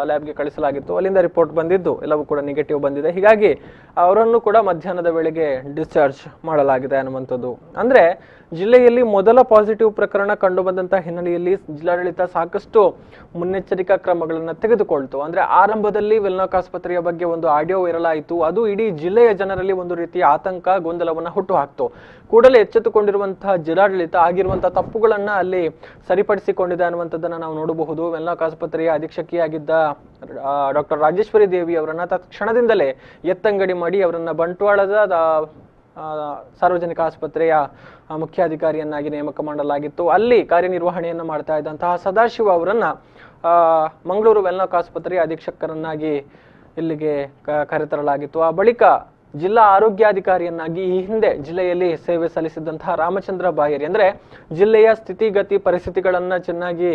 ಲ್ಯಾಬ್ಗೆ ಕಳಿಸಲಾಗಿತ್ತು. ಅಲ್ಲಿಂದ ರಿಪೋರ್ಟ್ ಬಂದಿದ್ದು ಎಲ್ಲವೂ ಕೂಡ ನೆಗೆಟಿವ್ ಬಂದಿದೆ. ಹೀಗಾಗಿ ಅವರನ್ನು ಕೂಡ ಮಧ್ಯಾಹ್ನದ ವೇಳೆಗೆ ಡಿಸ್ಚಾರ್ಜ್ ಮಾಡಲಾಗಿದೆ ಅನ್ನುವಂಥದ್ದು. ಅಂದ್ರೆ ಜಿಲ್ಲೆಯಲ್ಲಿ ಮೊದಲ ಪಾಸಿಟಿವ್ ಪ್ರಕರಣ ಕಂಡು ಬಂದಂತಹ ಹಿನ್ನೆಲೆಯಲ್ಲಿ ಜಿಲ್ಲಾಡಳಿತ ಸಾಕಷ್ಟು ಮುನ್ನೆಚ್ಚರಿಕಾ ಕ್ರಮಗಳನ್ನು ತೆಗೆದುಕೊಳ್ತು. ಅಂದ್ರೆ ಆರಂಭದಲ್ಲಿ ವೆಲ್ನಾಕ್ ಆಸ್ಪತ್ರೆಯ ಬಗ್ಗೆ ಒಂದು ಆಡಿಯೋ ವೈರಲ್ ಆಯಿತು. ಅದು ಇಡೀ ಜಿಲ್ಲೆಯ ಜನರಲ್ಲಿ ಒಂದು ರೀತಿಯ ಆತಂಕ, ಗೊಂದಲವನ್ನ ಹುಟ್ಟು ಹಾಕ್ತು. ಕೂಡಲೇ ಎಚ್ಚೆತ್ತುಕೊಂಡಿರುವಂತಹ ಜಿಲ್ಲಾಡಳಿತ ಆಗಿರುವಂತಹ ತಪ್ಪುಗಳನ್ನ ಅಲ್ಲಿ ಸರಿಪಡಿಸಿಕೊಂಡಿದೆ ಅನ್ನುವಂಥದ್ದನ್ನ ನಾವು ನೋಡಬಹುದು. ವೆಲ್ನಾಕ್ ಆಸ್ಪತ್ರೆಯ ಅಧೀಕ್ಷಕಿಯಾಗಿದ್ದ ಡಾಕ್ಟರ್ ರಾಜೇಶ್ವರಿ ದೇವಿ ಅವರನ್ನ ತಕ್ಷಣದಿಂದಲೇ ಎತ್ತಂಗಡಿ ಮಾಡಿ ಅವರನ್ನ ಬಂಟ್ವಾಳದ ಸಾರ್ವಜನಿಕ ಆಸ್ಪತ್ರೆಯ ಮುಖ್ಯಾಧಿಕಾರಿಯನ್ನಾಗಿ ನೇಮಕ ಮಾಡಲಾಗಿತ್ತು. ಅಲ್ಲಿ ಕಾರ್ಯನಿರ್ವಹಣೆಯನ್ನು ಮಾಡ್ತಾ ಇದ್ದಂತಹ ಸದಾಶಿವ ಅವರನ್ನ ಮಂಗಳೂರು ವೆಲ್ನಾಕ್ ಆಸ್ಪತ್ರೆಯ ಅಧೀಕ್ಷಕರನ್ನಾಗಿ ಇಲ್ಲಿಗೆ ಕರೆತರಲಾಗಿತ್ತು. ಆ ಬಳಿಕ ಜಿಲ್ಲಾ ಆರೋಗ್ಯಾಧಿಕಾರಿಯನ್ನಾಗಿ ಈ ಹಿಂದೆ ಜಿಲ್ಲೆಯಲ್ಲಿ ಸೇವೆ ಸಲ್ಲಿಸಿದಂತಹ ರಾಮಚಂದ್ರ ಬಾಯರಿ, ಅಂದ್ರೆ ಜಿಲ್ಲೆಯ ಸ್ಥಿತಿಗತಿ ಪರಿಸ್ಥಿತಿಗಳನ್ನ ಚೆನ್ನಾಗಿ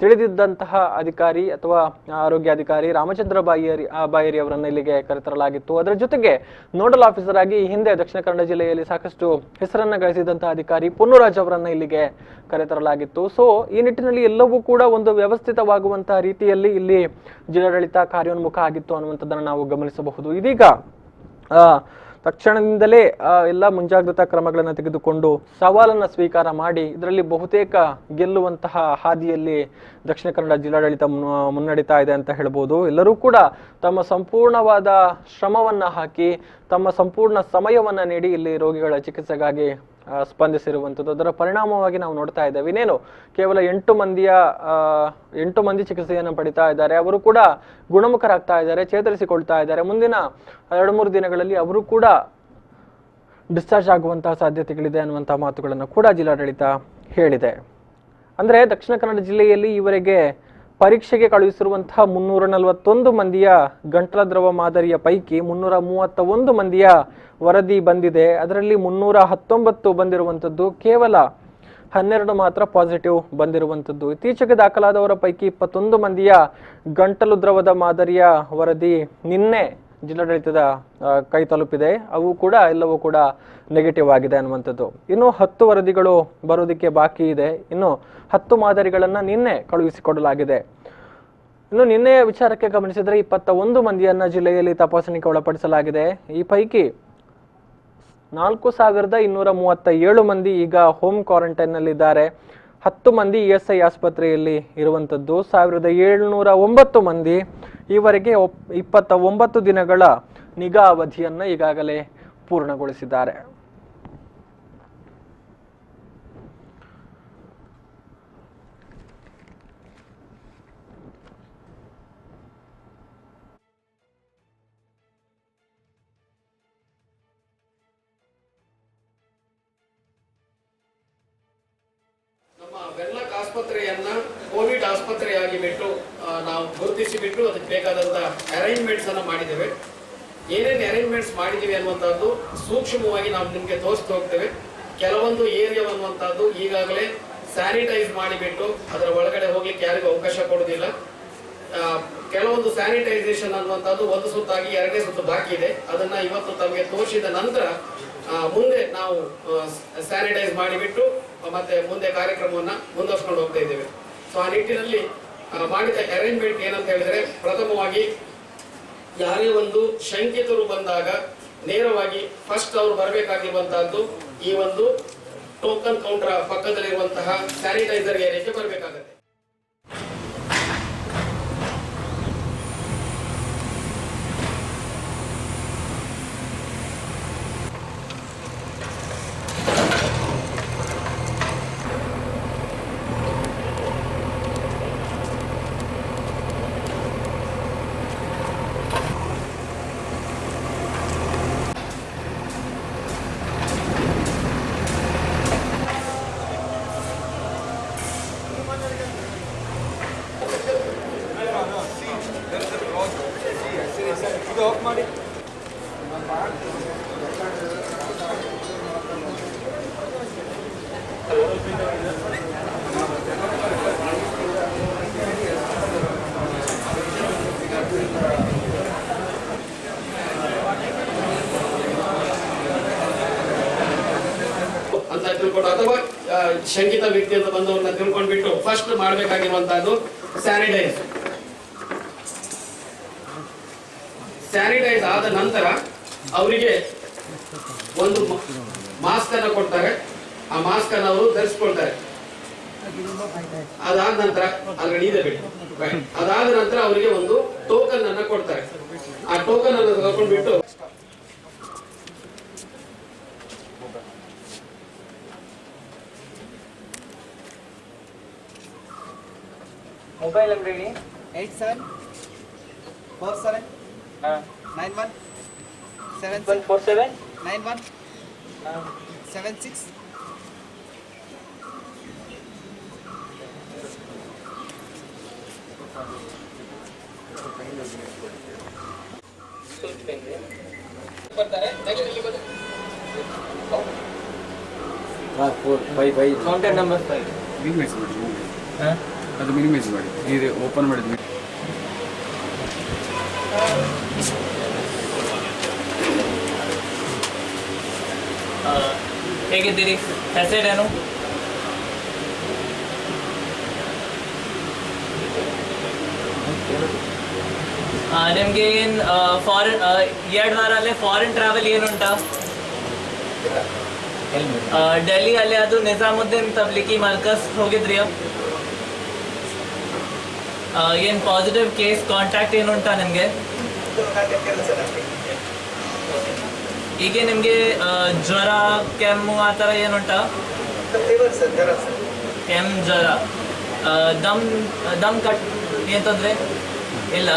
ತಿಳಿದಿದ್ದಂತಹ ಅಧಿಕಾರಿ ಅಥವಾ ಆರೋಗ್ಯಾಧಿಕಾರಿ ರಾಮಚಂದ್ರ ಬಾಯರಿ ಅವರನ್ನ ಇಲ್ಲಿಗೆ ಕರೆತರಲಾಗಿತ್ತು. ಅದರ ಜೊತೆಗೆ ನೋಡಲ್ ಆಫೀಸರ್ ಆಗಿ ಈ ಹಿಂದೆ ದಕ್ಷಿಣ ಕನ್ನಡ ಜಿಲ್ಲೆಯಲ್ಲಿ ಸಾಕಷ್ಟು ಹೆಸರನ್ನ ಗಳಿಸಿದಂತಹ ಅಧಿಕಾರಿ ಪೊನ್ನುರಾಜ್ ಅವರನ್ನ ಇಲ್ಲಿಗೆ ಕರೆತರಲಾಗಿತ್ತು. ಸೊ ಈ ನಿಟ್ಟಿನಲ್ಲಿ ಎಲ್ಲವೂ ಕೂಡ ಒಂದು ವ್ಯವಸ್ಥಿತವಾಗುವಂತಹ ರೀತಿಯಲ್ಲಿ ಇಲ್ಲಿ ಜಿಲ್ಲಾಡಳಿತ ಕಾರ್ಯೋನ್ಮುಖ ಆಗಿತ್ತು ಅನ್ನುವಂಥದ್ದನ್ನು ನಾವು ಗಮನಿಸಬಹುದು. ಇದೀಗ ತಕ್ಷಣದಿಂದಲೇ ಎಲ್ಲ ಮುಂಜಾಗ್ರತಾ ಕ್ರಮಗಳನ್ನು ತೆಗೆದುಕೊಂಡು ಸವಾಲನ್ನು ಸ್ವೀಕಾರ ಮಾಡಿ ಇದರಲ್ಲಿ ಬಹುತೇಕ ಗೆಲ್ಲುವಂತಹ ಹಾದಿಯಲ್ಲಿ ದಕ್ಷಿಣ ಕನ್ನಡ ಜಿಲ್ಲಾಡಳಿತ ಮುನ್ನಡೀತಾ ಇದೆ ಅಂತ ಹೇಳ್ಬೋದು. ಎಲ್ಲರೂ ಕೂಡ ತಮ್ಮ ಸಂಪೂರ್ಣವಾದ ಶ್ರಮವನ್ನ ಹಾಕಿ ತಮ್ಮ ಸಂಪೂರ್ಣ ಸಮಯವನ್ನ ನೀಡಿ ಇಲ್ಲಿ ರೋಗಿಗಳ ಚಿಕಿತ್ಸೆಗಾಗಿ ಸ್ಪಂದಿಸಿರುವಂಥದ್ದು. ಅದರ ಪರಿಣಾಮವಾಗಿ ನಾವು ನೋಡ್ತಾ ಇದ್ದೇವೆ. ಇನ್ನೇನು ಕೇವಲ 8 ಮಂದಿ ಚಿಕಿತ್ಸೆಯನ್ನು ಪಡಿತಾ ಇದ್ದಾರೆ. ಅವರು ಕೂಡ ಗುಣಮುಖರಾಗ್ತಾ ಇದ್ದಾರೆ, ಚೇತರಿಸಿಕೊಳ್ತಾ ಇದ್ದಾರೆ. ಮುಂದಿನ 2-3 ದಿನಗಳಲ್ಲಿ ಅವರು ಕೂಡ ಡಿಸ್ಚಾರ್ಜ್ ಆಗುವಂತಹ ಸಾಧ್ಯತೆಗಳಿದೆ ಅನ್ನುವಂತಹ ಮಾತುಗಳನ್ನು ಕೂಡ ಜಿಲ್ಲಾಡಳಿತ ಹೇಳಿದೆ. ಅಂದ್ರೆ ದಕ್ಷಿಣ ಕನ್ನಡ ಜಿಲ್ಲೆಯಲ್ಲಿ ಈವರೆಗೆ ಪರೀಕ್ಷೆಗೆ ಕಳುಹಿಸಿರುವಂತಹ 341 ಮಂದಿಯ ಗಂಟಲ ದ್ರವ ಮಾದರಿಯ ಪೈಕಿ 331 ಮಂದಿಯ ವರದಿ ಬಂದಿದೆ. ಅದರಲ್ಲಿ 319 ಬಂದಿರುವಂಥದ್ದು, ಕೇವಲ 12 ಮಾತ್ರ ಪಾಸಿಟಿವ್ ಬಂದಿರುವಂಥದ್ದು. ಇತ್ತೀಚೆಗೆ ದಾಖಲಾದವರ ಪೈಕಿ 21 ಮಂದಿಯ ಗಂಟಲು ದ್ರವದ ಮಾದರಿಯ ವರದಿ ನಿನ್ನೆ ಜಿಲ್ಲಾಡಳಿತದ ಕೈ ತಲುಪಿದೆ. ಅವು ಕೂಡ ಎಲ್ಲವೂ ಕೂಡ ನೆಗೆಟಿವ್ ಆಗಿದೆ ಅನ್ನುವಂಥದ್ದು. ಇನ್ನು 10 ವರದಿಗಳು ಬರೋದಕ್ಕೆ ಬಾಕಿ ಇದೆ. ಇನ್ನು 10 ಮಾದರಿಗಳನ್ನು ನಿನ್ನೆ ಕಳುಹಿಸಿಕೊಡಲಾಗಿದೆ. ಇನ್ನು ನಿನ್ನೆಯ ವಿಚಾರಕ್ಕೆ ಗಮನಿಸಿದರೆ 21 ಮಂದಿಯನ್ನ ಜಿಲ್ಲೆಯಲ್ಲಿ ತಪಾಸಣೆಗೆ ಒಳಪಡಿಸಲಾಗಿದೆ. ಈ ಪೈಕಿ 4237 ಮಂದಿ ಈಗ ಹೋಮ್ ಕ್ವಾರಂಟೈನ್ನಲ್ಲಿದ್ದಾರೆ. 10 ಮಂದಿ ESI ಆಸ್ಪತ್ರೆಯಲ್ಲಿ ಇರುವಂಥದ್ದು. 1709 ಮಂದಿ ಈವರೆಗೆ 29 ದಿನಗಳ ನಿಗಾ ಅವಧಿಯನ್ನು ಈಗಾಗಲೇ ಪೂರ್ಣಗೊಳಿಸಿದ್ದಾರೆ. ನಮ್ಮ ವೆನ್ಲಾಕ್ ಆಸ್ಪತ್ರೆಯನ್ನ ಕೋವಿಡ್ ಆಸ್ಪತ್ರೆಯಾಗಿ ಬಿಟ್ಟು ನಾವು ಗುರುತಿಸಿಬಿಟ್ಟು ಅದಕ್ಕೆ ಬೇಕಾದಂತ ಅರೇಂಜ್ಮೆಂಟ್ಸ್ ಅನ್ನ ಮಾಡಿದ್ದೇವೆ. ಏನೇನು ಅರೇಂಜ್ಮೆಂಟ್ಸ್ ಮಾಡಿದ್ದೀವಿ ಅನ್ನುವಂಥದ್ದು ಸೂಕ್ಷ್ಮವಾಗಿ ನಾವು ನಿಮಗೆ ತೋರಿಸ್ತಾ ಹೋಗ್ತೇವೆ. ಕೆಲವೊಂದು ಏರಿಯಾ ಅನ್ನುವಂಥದ್ದು ಈಗಾಗಲೇ ಸ್ಯಾನಿಟೈಸ್ ಮಾಡಿಬಿಟ್ಟು ಅದರ ಒಳಗಡೆ ಹೋಗ್ಲಿಕ್ಕೆ ಯಾರಿಗೂ ಅವಕಾಶ ಕೊಡುವುದಿಲ್ಲ. ಕೆಲವೊಂದು ಸ್ಯಾನಿಟೈಸೇಷನ್ ಅನ್ನುವಂಥದ್ದು ಒಂದು ಸುತ್ತಾಗಿ 2ನೇ ಸುತ್ತು ಬಾಕಿ ಇದೆ. ಅದನ್ನ ಇವತ್ತು ತಮಗೆ ತೋರಿಸಿದ ನಂತರ ಮುಂದೆ ನಾವು ಸ್ಯಾನಿಟೈಸ್ ಮಾಡಿಬಿಟ್ಟು ಮತ್ತೆ ಮುಂದೆ ಕಾರ್ಯಕ್ರಮವನ್ನ ಮುಂದುವರ್ಸ್ಕೊಂಡು ಹೋಗ್ತಾ ಇದ್ದೇವೆ. ಸೊ ಆ ನಿಟ್ಟಿನಲ್ಲಿ ಮಾಡಿದ ಅರೇಂಜ್ಮೆಂಟ್ ಏನಂತ ಹೇಳಿದ್ರೆ, ಪ್ರಥಮವಾಗಿ ಯಾರೇ ಒಂದು ಶಂಕಿತರು ಬಂದಾಗ ನೇರವಾಗಿ ಫಸ್ಟ್ ಅವರು ಬರಬೇಕಾಗಿರುವಂತಹದ್ದು ಈ ಒಂದು ಟೋಕನ್ ಕೌಂಟರ್ ಪಕ್ಕದಲ್ಲಿರುವಂತಹ ಸ್ಯಾನಿಟೈಸರ್ ಏರಿಯಾಕ್ಕೆ ಬರಬೇಕಾಗುತ್ತೆ. ಅಂತ ತಿಳ್ಕೊಂಡು ಅಥವಾ ಶಂಕಿತ ವ್ಯಕ್ತಿ ಅಂತ ಬಂದವರನ್ನ ತಿಳ್ಕೊಂಡ್ಬಿಟ್ಟು ಫಸ್ಟ್ ಮಾಡಬೇಕಾಗಿರುವಂತಹದ್ದು ಸ್ಯಾನಿಟೈಸ್ ಆದ ನಂತರ ಅವರಿಗೆ ಒಂದು ಮಾಸ್ಕ್ ಅನ್ನ ಕೊಡ್ತಾರೆ. ಆ ಮಾಸ್ಕ್ ಅನ್ನು ಅವರು ಧರಿಸ್ಕೊಳ್ತಾರೆ. ಅದಾದ ನಂತರ ಅದಾದ ನಂತರ ಅವರಿಗೆ ಒಂದು ಟೋಕನ್ ಅನ್ನ ಕೊಡ್ತಾರೆ. ಆ ಟೋಕನ್ ಅನ್ನು ತಗೊಂಡ್ಬಿಟ್ಟು ಮೊಬೈಲ್ ನಂಬರ್ ಹೇಳಿ. 8747 91 77 91 76 ಬರ್ತಾರೆ. ನೆಕ್ಸ್ಟ್ ಇಲ್ಲಿ ಬಂದು 455 ಕಾಂಟ್ಯಾಕ್ಟ್ ನಂಬರ್ 5 ಮಿನಿಮೈಸ್ ಮಾಡಿ. ಅದು ಮಿನಿಮೈಸ್ ಮಾಡಿ. ಇದು ಓಪನ್ ಮಾಡಿದ್ವಿ. ಹೇಗಿದ್ದೀರಿ? ಹೆಸರೇನು? ನಿಮಗೆ ಏನು ಫಾರಿನ್ 2 ವಾರ ಅಲ್ಲೇ ಫಾರಿನ್ ಟ್ರಾವೆಲ್ ಏನುಂಟಾ? ಡೆಲ್ಲಿ ಅಲ್ಲಿ ಅದು ನಿಜಾಮುದ್ದೀನ್ ತಬ್ಲಿಕಿ ಮರ್ಕಸ್ ಹೋಗಿದ್ರಿ? ಏನು ಪಾಸಿಟಿವ್ ಕೇಸ್ ಕಾಂಟ್ಯಾಕ್ಟ್ ಏನುಂಟಾ ನಿಮಗೆ? ಈಗ ನಿಮಗೆ ಜ್ವರ ಕೆಮ್ಮು ಆ ಥರ ಏನುಂಟಾ? ಕೆಮ್ಮು ಜ್ವರ ದಮ್ ಕಟ್ ಏನು ತೊಂದರೆ ಇಲ್ಲ?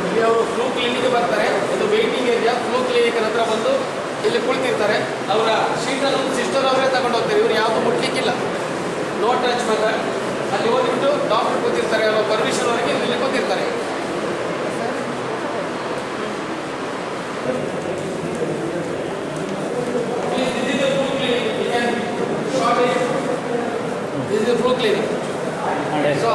ಇಲ್ಲಿ ಅವರು ಫ್ಲೂ ಕ್ಲಿನಿಕ್ ಬರ್ತಾರೆ. ಇದು ವೇಟಿಂಗ್ ಏರಿಯಾ. ಫ್ಲೂ ಕ್ಲಿನಿಕ್ ಹತ್ರ ಬಂದು ಇಲ್ಲಿ ಕುಳಿತಿರ್ತಾರೆ. ಅವರ ಶೀಟನ್ನು ಸಿಸ್ಟರ್ ಅವರೇ ತಗೊಂಡು ಹೋಗ್ತಾರೆ. ಇವ್ರು ಯಾವುದು ಮುಟ್ಲಿಕ್ಕಿಲ್ಲ. No touch method. ಅಲ್ಲಿ ಹೋಗ್ಬಿಟ್ಟು ಡಾಕ್ಟರ್ ಕೂತಿರ್ತಾರೆ, ಅವರ ಪರ್ಮಿಷನ್ ಅವರಿಗೆ ಇಲ್ಲಿ ಕೂತಿರ್ತಾರೆ. This is a flu clinic. So,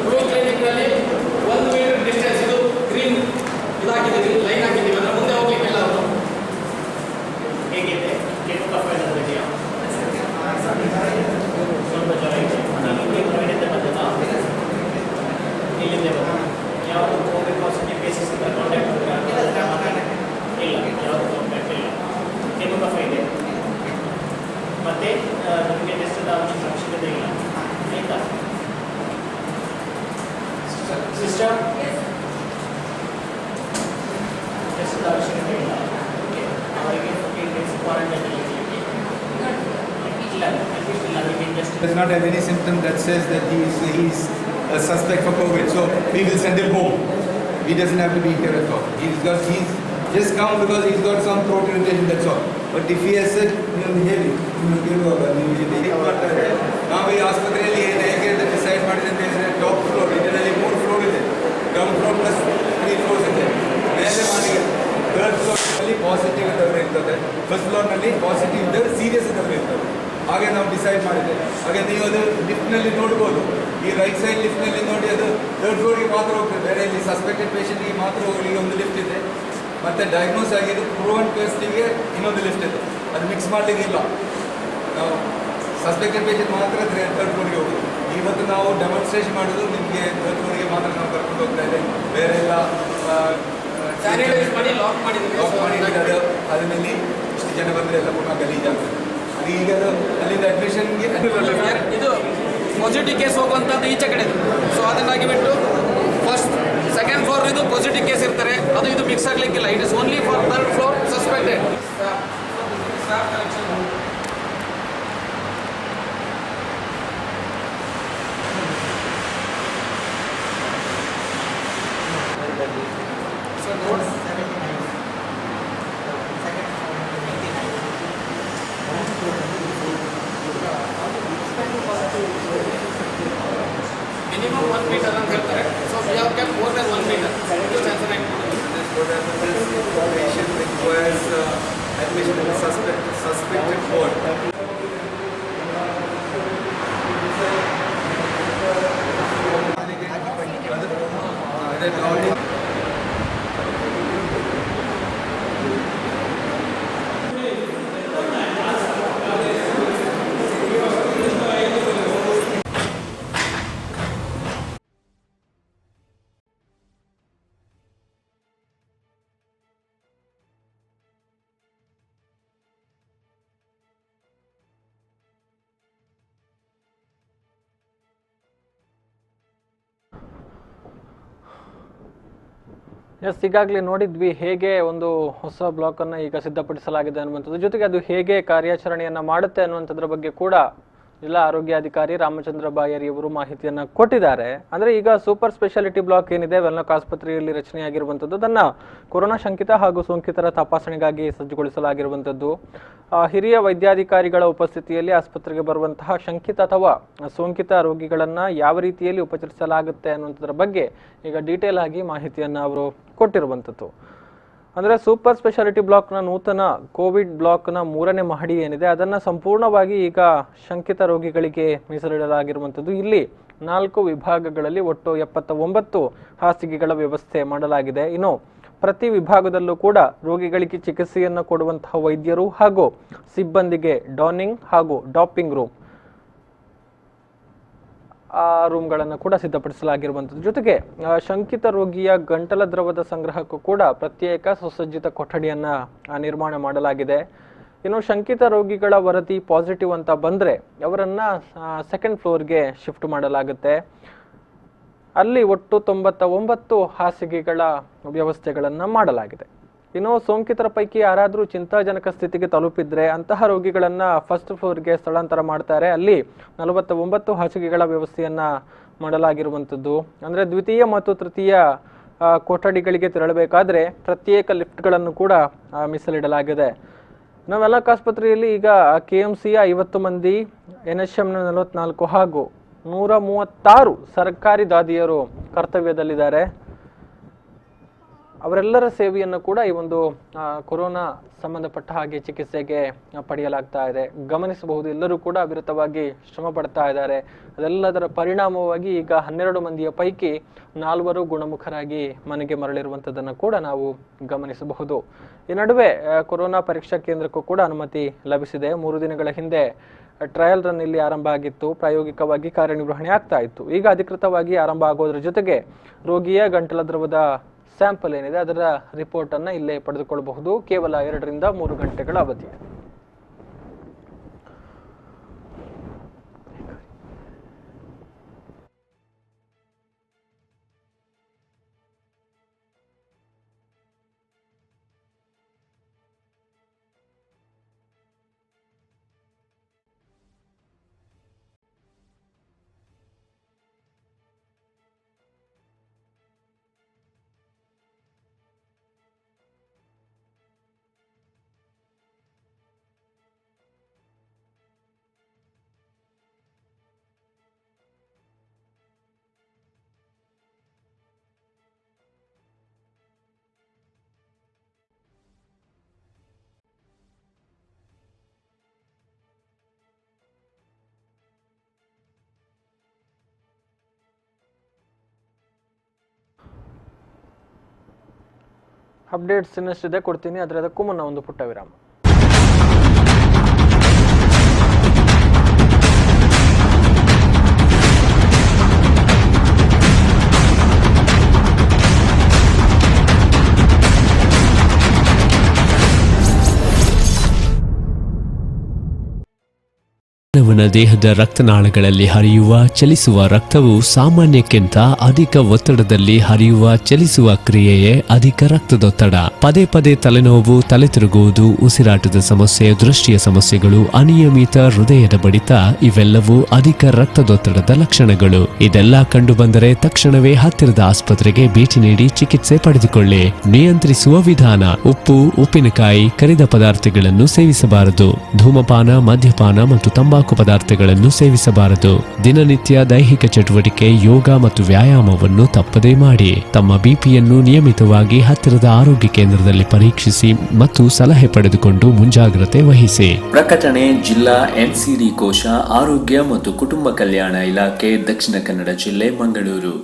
flu clinic ನಲ್ಲಿ 1 ಮೀಟರ್ ಡಿಸ್ಟೆನ್ಸ್ ಇದು ಗ್ರೀನ್ ಇದಾಕಿದ್ದೀವಿ, ಲೈನ್ ಹಾಕಿದ್ದೀವಿ. ಅದರ ಮುಂದೆ ಹೋಗ್ಲಿಕ್ಕಿಲ್ಲ ಅವರು. ಹೇಗಿದೆ ಕೆಂಪು ಕಫೆ ಇದೆಯಾ? ಸ್ವಲ್ಪ ಜ್ವರ ಇದೆ. ಹೊರಗಡೆಯಿಂದ ಬಂದದಾ? ಇಲ್ಲಿಂದ ಬಂದ ಯಾವ ಕೋವಿಡ್ ಪಾಸಿಟಿವ್ ಕೇಸಸ್ ಇಂದ ಕಾಂಟ್ಯಾಕ್ಟ್ ಇಲ್ಲ, ಯಾವುದು ಕಾಂಟ್ಯಾಕ್ಟ್ ಇಲ್ಲ. ಕೆಂಪು ಕಫ ಇದೆ ಮತ್ತೆ ನಿಮಗೆ ಟೆಸ್ಟದ ಅವಶ್ಯಕತೆ ಇಲ್ಲ ಆಯಿತಾ ಸಿಸ್ಟರ್? ಟೆಸ್ಟದ ಅವಶ್ಯಕತೆ ಇಲ್ಲ. ಅವರಿಗೆ 14 ಡೇಸ್ ಕ್ವಾರಂಟೈನ್ ಇಲ್ಲ. Does not have any symptom that says that he's a suspect for COVID, so we will send him home. He doesn't have to be here at all. He's just come because he's got some throat irritation, that's all. But if he has said, ನಾವು ಈ ಆಸ್ಪತ್ರೆಯಲ್ಲಿ ಹೇಗೆ decide ಮಾಡಿದೆ ಅಂತ ಹೇಳಿದ್ರೆ top floor, ಇದರಲ್ಲಿ 3 floor ಇದೆ. Ground floor plus 3 floors ಇದೆ. ಮೇಲೆ ಮಾಡಿ 3rd ಫ್ಲೋರ್ನಲ್ಲಿ ಪಾಸಿಟಿವ್ ಇದ್ದವರು ಇರ್ತದೆ, ಫಸ್ಟ್ ಫ್ಲೋರ್ನಲ್ಲಿ ಪಾಸಿಟಿವ್ ಇದ್ದವರು ಸೀರಿಯಸ್ ಇದ್ದವರು ಇರ್ತದೆ. ಹಾಗೆ ನಾವು ಡಿಸೈಡ್ ಮಾಡಿದೆ. ಹಾಗೆ ನೀವು ಅದು ಲಿಫ್ಟ್ನಲ್ಲಿ ನೋಡ್ಬೋದು. ಈ ರೈಟ್ ಸೈಡ್ ಲಿಫ್ಟ್ನಲ್ಲಿ ನೋಡಿ, ಅದು 3rd ಫ್ಲೋರ್ಗೆ ಮಾತ್ರ ಹೋಗ್ತದೆ. ಬೇರೆ ಇಲ್ಲಿ ಸಸ್ಪೆಕ್ಟೆಡ್ ಪೇಷಂಟ್ಗೆ ಮಾತ್ರ ಹೋಗಲಿಕ್ಕೆ ಒಂದು ಲಿಫ್ಟ್ ಇದೆ. ಮತ್ತು ಡಯಾಗ್ನೋಸ್ ಆಗಿದ್ದು ಪ್ರೂವನ್ ಕೇಸ್ಗೆ ಇನ್ನೊಂದು ಲಿಫ್ಟ್ ಇದೆ. ಅದು ಮಿಕ್ಸ್ ಮಾಡಲಿಕ್ಕೆ ಇಲ್ಲ. ನಾವು ಸಸ್ಪೆಕ್ಟೆಡ್ ಪೇಷಂಟ್ ಮಾತ್ರ 3rd ಫ್ಲೋರ್ಗೆ ಹೋಗೋದು. ಇವತ್ತು ನಾವು ಡೆಮಾನ್ಸ್ಟ್ರೇಷನ್ ಮಾಡೋದು ನಿಮಗೆ 3rd ಫ್ಲೋರ್ಗೆ ಮಾತ್ರ ನಾವು ಕರ್ಕೊಂಡು ಹೋಗ್ತಾ ಇದ್ದೇವೆ. ಬೇರೆ ಎಲ್ಲ ಲಾಕ್ ಮಾಡಿದ್ದಾರೆ. ಅದರಲ್ಲಿ ಇಷ್ಟು ಜನ ಬಂದರೆ ಎಲ್ಲ ಪುನಃ ಗಲೀಜಾಗ್ತದೆ. ಈಗ ಅದು ಅಲ್ಲಿಂದ ಅಡ್ಮಿಷನ್ಗೆ ಇದು ಪಾಸಿಟಿವ್ ಕೇಸ್ ಹೋಗುವಂಥದ್ದು ಈಚೆ ಕಡೆ. ಸೊ ಅದನ್ನಾಗಿ ಬಿಟ್ಟು ಫಸ್ಟ್ 2nd ಫ್ಲೋರ್ ಇದು ಪಾಸಿಟಿವ್ ಕೇಸ್ ಇರ್ತಾರೆ, ಅದು ಇದು ಮಿಕ್ಸ್ ಆಗಲಿಕ್ಕಿಲ್ಲ. It is only for 3rd floor suspected. Minimum 1 meter ಅಂತ ಹೇಳ್ತಾರೆ. So we have kept more than 1 meter. patient requires admission in suspected ward. Yes, ಈಗಾಗಲೇ ನೋಡಿದ್ವಿ ಹೇಗೆ ಒಂದು ಹೊಸ ಬ್ಲಾಕ್ ಅನ್ನು ಈಗ ಸಿದ್ಧಪಡಿಸಲಾಗಿದೆ ಅನ್ನುವಂಥದ್ದು. ಜೊತೆಗೆ ಅದು ಹೇಗೆ ಕಾರ್ಯಾಚರಣೆಯನ್ನ ಮಾಡುತ್ತೆ ಅನ್ನುವಂಥದ್ರ ಬಗ್ಗೆ ಕೂಡ ಜಿಲ್ಲಾ ಆರೋಗ್ಯಾಧಿಕಾರಿ ರಾಮಚಂದ್ರ ಬಾಯರಿ ಅವರು ಮಾಹಿತಿಯನ್ನ ಕೊಟ್ಟಿದ್ದಾರೆ. ಅಂದ್ರೆ ಈಗ ಸೂಪರ್ ಸ್ಪೆಷಾಲಿಟಿ ಬ್ಲಾಕ್ ಏನಿದೆ ವೆನ್ಲಾಕ್ ಆಸ್ಪತ್ರೆಯಲ್ಲಿ ರಚನೆಯಾಗಿರುವಂಥದ್ದು, ಅದನ್ನ ಕೊರೋನಾ ಶಂಕಿತ ಹಾಗೂ ಸೋಂಕಿತರ ತಪಾಸಣೆಗಾಗಿ ಸಜ್ಜುಗೊಳಿಸಲಾಗಿರುವಂಥದ್ದು. ಹಿರಿಯ ವೈದ್ಯಾಧಿಕಾರಿಗಳ ಉಪಸ್ಥಿತಿಯಲ್ಲಿ ಆಸ್ಪತ್ರೆಗೆ ಬರುವಂತಹ ಶಂಕಿತ ಅಥವಾ ಸೋಂಕಿತ ರೋಗಿಗಳನ್ನ ಯಾವ ರೀತಿಯಲ್ಲಿ ಉಪಚರಿಸಲಾಗುತ್ತೆ ಅನ್ನುವಂಥದ್ರ ಬಗ್ಗೆ ಈಗ ಡೀಟೇಲ್ ಆಗಿ ಮಾಹಿತಿಯನ್ನ ಅವರು ಕೊಟ್ಟಿರುವಂಥದ್ದು. ಅಂದರೆ ಸೂಪರ್ ಸ್ಪೆಷಾಲಿಟಿ ಬ್ಲಾಕ್ನ ನೂತನ ಕೋವಿಡ್ ಬ್ಲಾಕ್ನ 3ನೇ ಮಹಡಿ ಏನಿದೆ ಅದನ್ನು ಸಂಪೂರ್ಣವಾಗಿ ಈಗ ಶಂಕಿತ ರೋಗಿಗಳಿಗೆ ಮೀಸಲಿಡಲಾಗಿರುವಂಥದ್ದು. ಇಲ್ಲಿ 4 ವಿಭಾಗಗಳಲ್ಲಿ ಒಟ್ಟು 79 ಹಾಸಿಗೆಗಳ ವ್ಯವಸ್ಥೆ ಮಾಡಲಾಗಿದೆ. ಇನ್ನು ಪ್ರತಿ ವಿಭಾಗದಲ್ಲೂ ಕೂಡ ರೋಗಿಗಳಿಗೆ ಚಿಕಿತ್ಸೆಯನ್ನು ಕೊಡುವಂತಹ ವೈದ್ಯರು ಹಾಗೂ ಸಿಬ್ಬಂದಿಗೆ ಡಾನಿಂಗ್ ಹಾಗೂ ಡಾಪಿಂಗ್ ರೂಮ್ಗಳನ್ನು ಕೂಡ ಸಿದ್ಧಪಡಿಸಲಾಗಿರುವಂಥದ್ದು. ಜೊತೆಗೆ ಶಂಕಿತ ರೋಗಿಯ ಗಂಟಲ ದ್ರವದ ಸಂಗ್ರಹಕ್ಕೂ ಕೂಡ ಪ್ರತ್ಯೇಕ ಸುಸಜ್ಜಿತ ಕೊಠಡಿಯನ್ನ ನಿರ್ಮಾಣ ಮಾಡಲಾಗಿದೆ. ಇನ್ನು ಶಂಕಿತ ರೋಗಿಗಳ ವರದಿ ಪಾಸಿಟಿವ್ ಅಂತ ಬಂದ್ರೆ ಅವರನ್ನ 2nd ಫ್ಲೋರ್ಗೆ ಶಿಫ್ಟ್ ಮಾಡಲಾಗುತ್ತೆ. ಅಲ್ಲಿ ಒಟ್ಟು 99 ಹಾಸಿಗೆಗಳ ವ್ಯವಸ್ಥೆಗಳನ್ನ ಮಾಡಲಾಗಿದೆ. ಇನ್ನು ಸೋಂಕಿತರ ಪೈಕಿ ಯಾರಾದರೂ ಚಿಂತಾಜನಕ ಸ್ಥಿತಿಗೆ ತಲುಪಿದ್ರೆ ಅಂತಹ ರೋಗಿಗಳನ್ನ 1st ಫ್ಲೋರ್ಗೆ ಸ್ಥಳಾಂತರ ಮಾಡ್ತಾರೆ. ಅಲ್ಲಿ 49 ಹಾಸಿಗೆಗಳ ವ್ಯವಸ್ಥೆಯನ್ನ ಮಾಡಲಾಗಿರುವಂಥದ್ದು. ಅಂದ್ರೆ ದ್ವಿತೀಯ ಮತ್ತು ತೃತೀಯ ಕೊಠಡಿಗಳಿಗೆ ತೆರಳಬೇಕಾದ್ರೆ ಪ್ರತ್ಯೇಕ ಲಿಫ್ಟ್ಗಳನ್ನು ಕೂಡ ಮೀಸಲಿಡಲಾಗಿದೆ. ಇನ್ನು ವೆನ್ಲಾಕ್ ಆಸ್ಪತ್ರೆಯಲ್ಲಿ ಈಗ KMCಯ 50 ಮಂದಿ, NHMನ 44 ಹಾಗೂ 136 ಸರ್ಕಾರಿ ದಾದಿಯರು ಕರ್ತವ್ಯದಲ್ಲಿದ್ದಾರೆ. ಅವರೆಲ್ಲರ ಸೇವೆಯನ್ನು ಕೂಡ ಈ ಒಂದು ಕೊರೋನಾ ಸಂಬಂಧಪಟ್ಟ ಹಾಗೆ ಚಿಕಿತ್ಸೆಗೆ ಪಡೆಯಲಾಗ್ತಾ ಇದೆ. ಗಮನಿಸಬಹುದು, ಎಲ್ಲರೂ ಕೂಡ ಅವಿರತವಾಗಿ ಶ್ರಮ ಪಡ್ತಾ ಇದ್ದಾರೆ. ಅದೆಲ್ಲದರ ಪರಿಣಾಮವಾಗಿ ಈಗ 12 ಮಂದಿಯ ಪೈಕಿ 4 ಗುಣಮುಖರಾಗಿ ಮನೆಗೆ ಮರಳಿರುವಂಥದ್ದನ್ನು ಕೂಡ ನಾವು ಗಮನಿಸಬಹುದು. ಈ ನಡುವೆ ಕೊರೋನಾ ಪರೀಕ್ಷಾ ಕೇಂದ್ರಕ್ಕೂ ಕೂಡ ಅನುಮತಿ ಲಭಿಸಿದೆ. 3 ದಿನಗಳ ಹಿಂದೆ ಟ್ರಯಲ್ ರನ್ ಇಲ್ಲಿ ಆರಂಭ ಆಗಿತ್ತು, ಪ್ರಾಯೋಗಿಕವಾಗಿ ಕಾರ್ಯನಿರ್ವಹಣೆ ಆಗ್ತಾ ಇತ್ತು. ಈಗ ಅಧಿಕೃತವಾಗಿ ಆರಂಭ ಆಗೋದ್ರ ಜೊತೆಗೆ ರೋಗಿಯ ಗಂಟಲ ದ್ರವದ ಸ್ಯಾಂಪಲ್ ಏನಿದೆ ಅದರ ರಿಪೋರ್ಟ್ ಅನ್ನ ಇಲ್ಲೇ ಪಡೆದುಕೊಳ್ಳಬಹುದು. ಕೇವಲ 2 ರಿಂದ 3 ಗಂಟೆಗಳ ಅವಧಿ. ಅಪ್ಡೇಟ್ಸ್ ಇನ್ನಷ್ಟಿದೆ, ಕೊಡ್ತೀನಿ. ಆದರೆ ಅದಕ್ಕೂ ಮುನ್ನ ಒಂದು ಪುಟ್ಟ ವಿರಾಮ. ಮಾನವನ ದೇಹದ ರಕ್ತನಾಳಗಳಲ್ಲಿ ಹರಿಯುವ ಚಲಿಸುವ ರಕ್ತವು ಸಾಮಾನ್ಯಕ್ಕಿಂತ ಅಧಿಕ ಒತ್ತಡದಲ್ಲಿ ಹರಿಯುವ ಚಲಿಸುವ ಕ್ರಿಯೆಯೇ ಅಧಿಕ ರಕ್ತದೊತ್ತಡ. ಪದೇ ಪದೇ ತಲೆನೋವು, ತಲೆ ತಿರುಗುವುದು, ಉಸಿರಾಟದ ಸಮಸ್ಯೆ, ದೃಷ್ಟಿಯ ಸಮಸ್ಯೆಗಳು, ಅನಿಯಮಿತ ಹೃದಯದ ಬಡಿತ ಇವೆಲ್ಲವೂ ಅಧಿಕ ರಕ್ತದೊತ್ತಡದ ಲಕ್ಷಣಗಳು. ಇದೆಲ್ಲ ಕಂಡು ಬಂದರೆ ತಕ್ಷಣವೇ ಹತ್ತಿರದ ಆಸ್ಪತ್ರೆಗೆ ಭೇಟಿ ನೀಡಿ ಚಿಕಿತ್ಸೆ ಪಡೆದುಕೊಳ್ಳಿ. ನಿಯಂತ್ರಿಸುವ ವಿಧಾನ: ಉಪ್ಪು, ಉಪ್ಪಿನಕಾಯಿ, ಕರಿದ ಪದಾರ್ಥಗಳನ್ನು ಸೇವಿಸಬಾರದು. ಧೂಮಪಾನ, ಮದ್ಯಪಾನ ಮತ್ತು ತಂಬಾಕು ಪದಾರ್ಥಗಳನ್ನು ಸೇವಿಸಬಾರದು. ದಿನನಿತ್ಯ ದೈಹಿಕ ಚಟುವಟಿಕೆ, ಯೋಗ ಮತ್ತು ವ್ಯಾಯಾಮವನ್ನು ತಪ್ಪದೇ ಮಾಡಿ. ತಮ್ಮ ಬಿಪಿಯನ್ನು ನಿಯಮಿತವಾಗಿ ಹತ್ತಿರದ ಆರೋಗ್ಯ ಕೇಂದ್ರದಲ್ಲಿ ಪರೀಕ್ಷಿಸಿ ಮತ್ತು ಸಲಹೆ ಪಡೆದುಕೊಂಡು ಮುಂಜಾಗ್ರತೆ ವಹಿಸಿ. ಪ್ರಕಟಣೆ ಜಿಲ್ಲಾ NCD ಕೋಶ, ಆರೋಗ್ಯ ಮತ್ತು ಕುಟುಂಬ ಕಲ್ಯಾಣ ಇಲಾಖೆ, ದಕ್ಷಿಣ ಕನ್ನಡ ಜಿಲ್ಲೆ, ಮಂಗಳೂರು.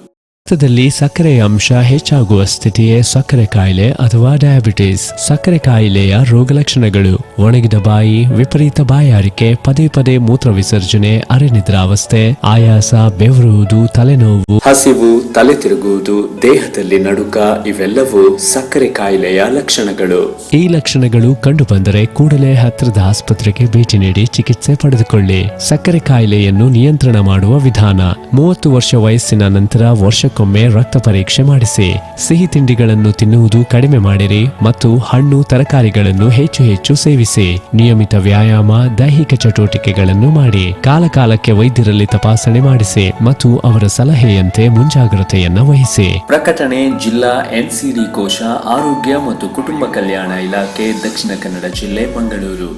ರಕ್ತದಲ್ಲಿ ಸಕ್ಕರೆಯ ಅಂಶ ಹೆಚ್ಚಾಗುವ ಸ್ಥಿತಿಯೇ ಸಕ್ಕರೆ ಕಾಯಿಲೆ ಅಥವಾ ಡಯಾಬಿಟಿಸ್. ಸಕ್ಕರೆ ಕಾಯಿಲೆಯ ರೋಗಲಕ್ಷಣಗಳು: ಒಣಗಿದ ಬಾಯಿ, ವಿಪರೀತ ಬಾಯಾರಿಕೆ, ಪದೇ ಪದೇ ಮೂತ್ರ ವಿಸರ್ಜನೆ, ಅರೆನಿದ್ರಾವಸ್ಥೆ, ಆಯಾಸ, ಬೆವರುವುದು, ತಲೆನೋವು, ಹಸಿವು, ತಲೆ ತಿರುಗುವುದು, ದೇಹದಲ್ಲಿ ನಡುಕ ಇವೆಲ್ಲವೂ ಸಕ್ಕರೆ ಕಾಯಿಲೆಯ ಲಕ್ಷಣಗಳು. ಈ ಲಕ್ಷಣಗಳು ಕಂಡುಬಂದರೆ ಕೂಡಲೇ ಹತ್ತಿರದ ಆಸ್ಪತ್ರೆಗೆ ಭೇಟಿ ನೀಡಿ ಚಿಕಿತ್ಸೆ ಪಡೆದುಕೊಳ್ಳಿ. ಸಕ್ಕರೆ ಕಾಯಿಲೆಯನ್ನು ನಿಯಂತ್ರಣ ಮಾಡುವ ವಿಧಾನ: 30 ವರ್ಷ ವಯಸ್ಸಿನ ನಂತರ ವರ್ಷಕ್ಕೊಮ್ಮೆ ರಕ್ತ ಪರೀಕ್ಷೆ ಮಾಡಿಸಿ. ಸಿಹಿ ತಿಂಡಿಗಳನ್ನು ತಿನ್ನುವುದು ಕಡಿಮೆ ಮಾಡಿರಿ ಮತ್ತು ಹಣ್ಣು, ತರಕಾರಿಗಳನ್ನು ಹೆಚ್ಚು ಸೇವಿಸಿ. ನಿಯಮಿತ ವ್ಯಾಯಾಮ, ದೈಹಿಕ ಚಟುವಟಿಕೆಗಳನ್ನು ಮಾಡಿ. ಕಾಲಕಾಲಕ್ಕೆ ವೈದ್ಯರಲ್ಲಿ ತಪಾಸಣೆ ಮಾಡಿಸಿ ಮತ್ತು ಅವರ ಸಲಹೆಯಂತೆ ಮುಂಜಾಗ್ರತೆಯನ್ನು ವಹಿಸಿ. ಪ್ರಕಟಣೆ ಜಿಲ್ಲಾ NCD ಕೋಶ, ಆರೋಗ್ಯ ಮತ್ತು ಕುಟುಂಬ ಕಲ್ಯಾಣ ಇಲಾಖೆ, ದಕ್ಷಿಣ ಕನ್ನಡ ಜಿಲ್ಲೆ, ಮಂಗಳೂರು.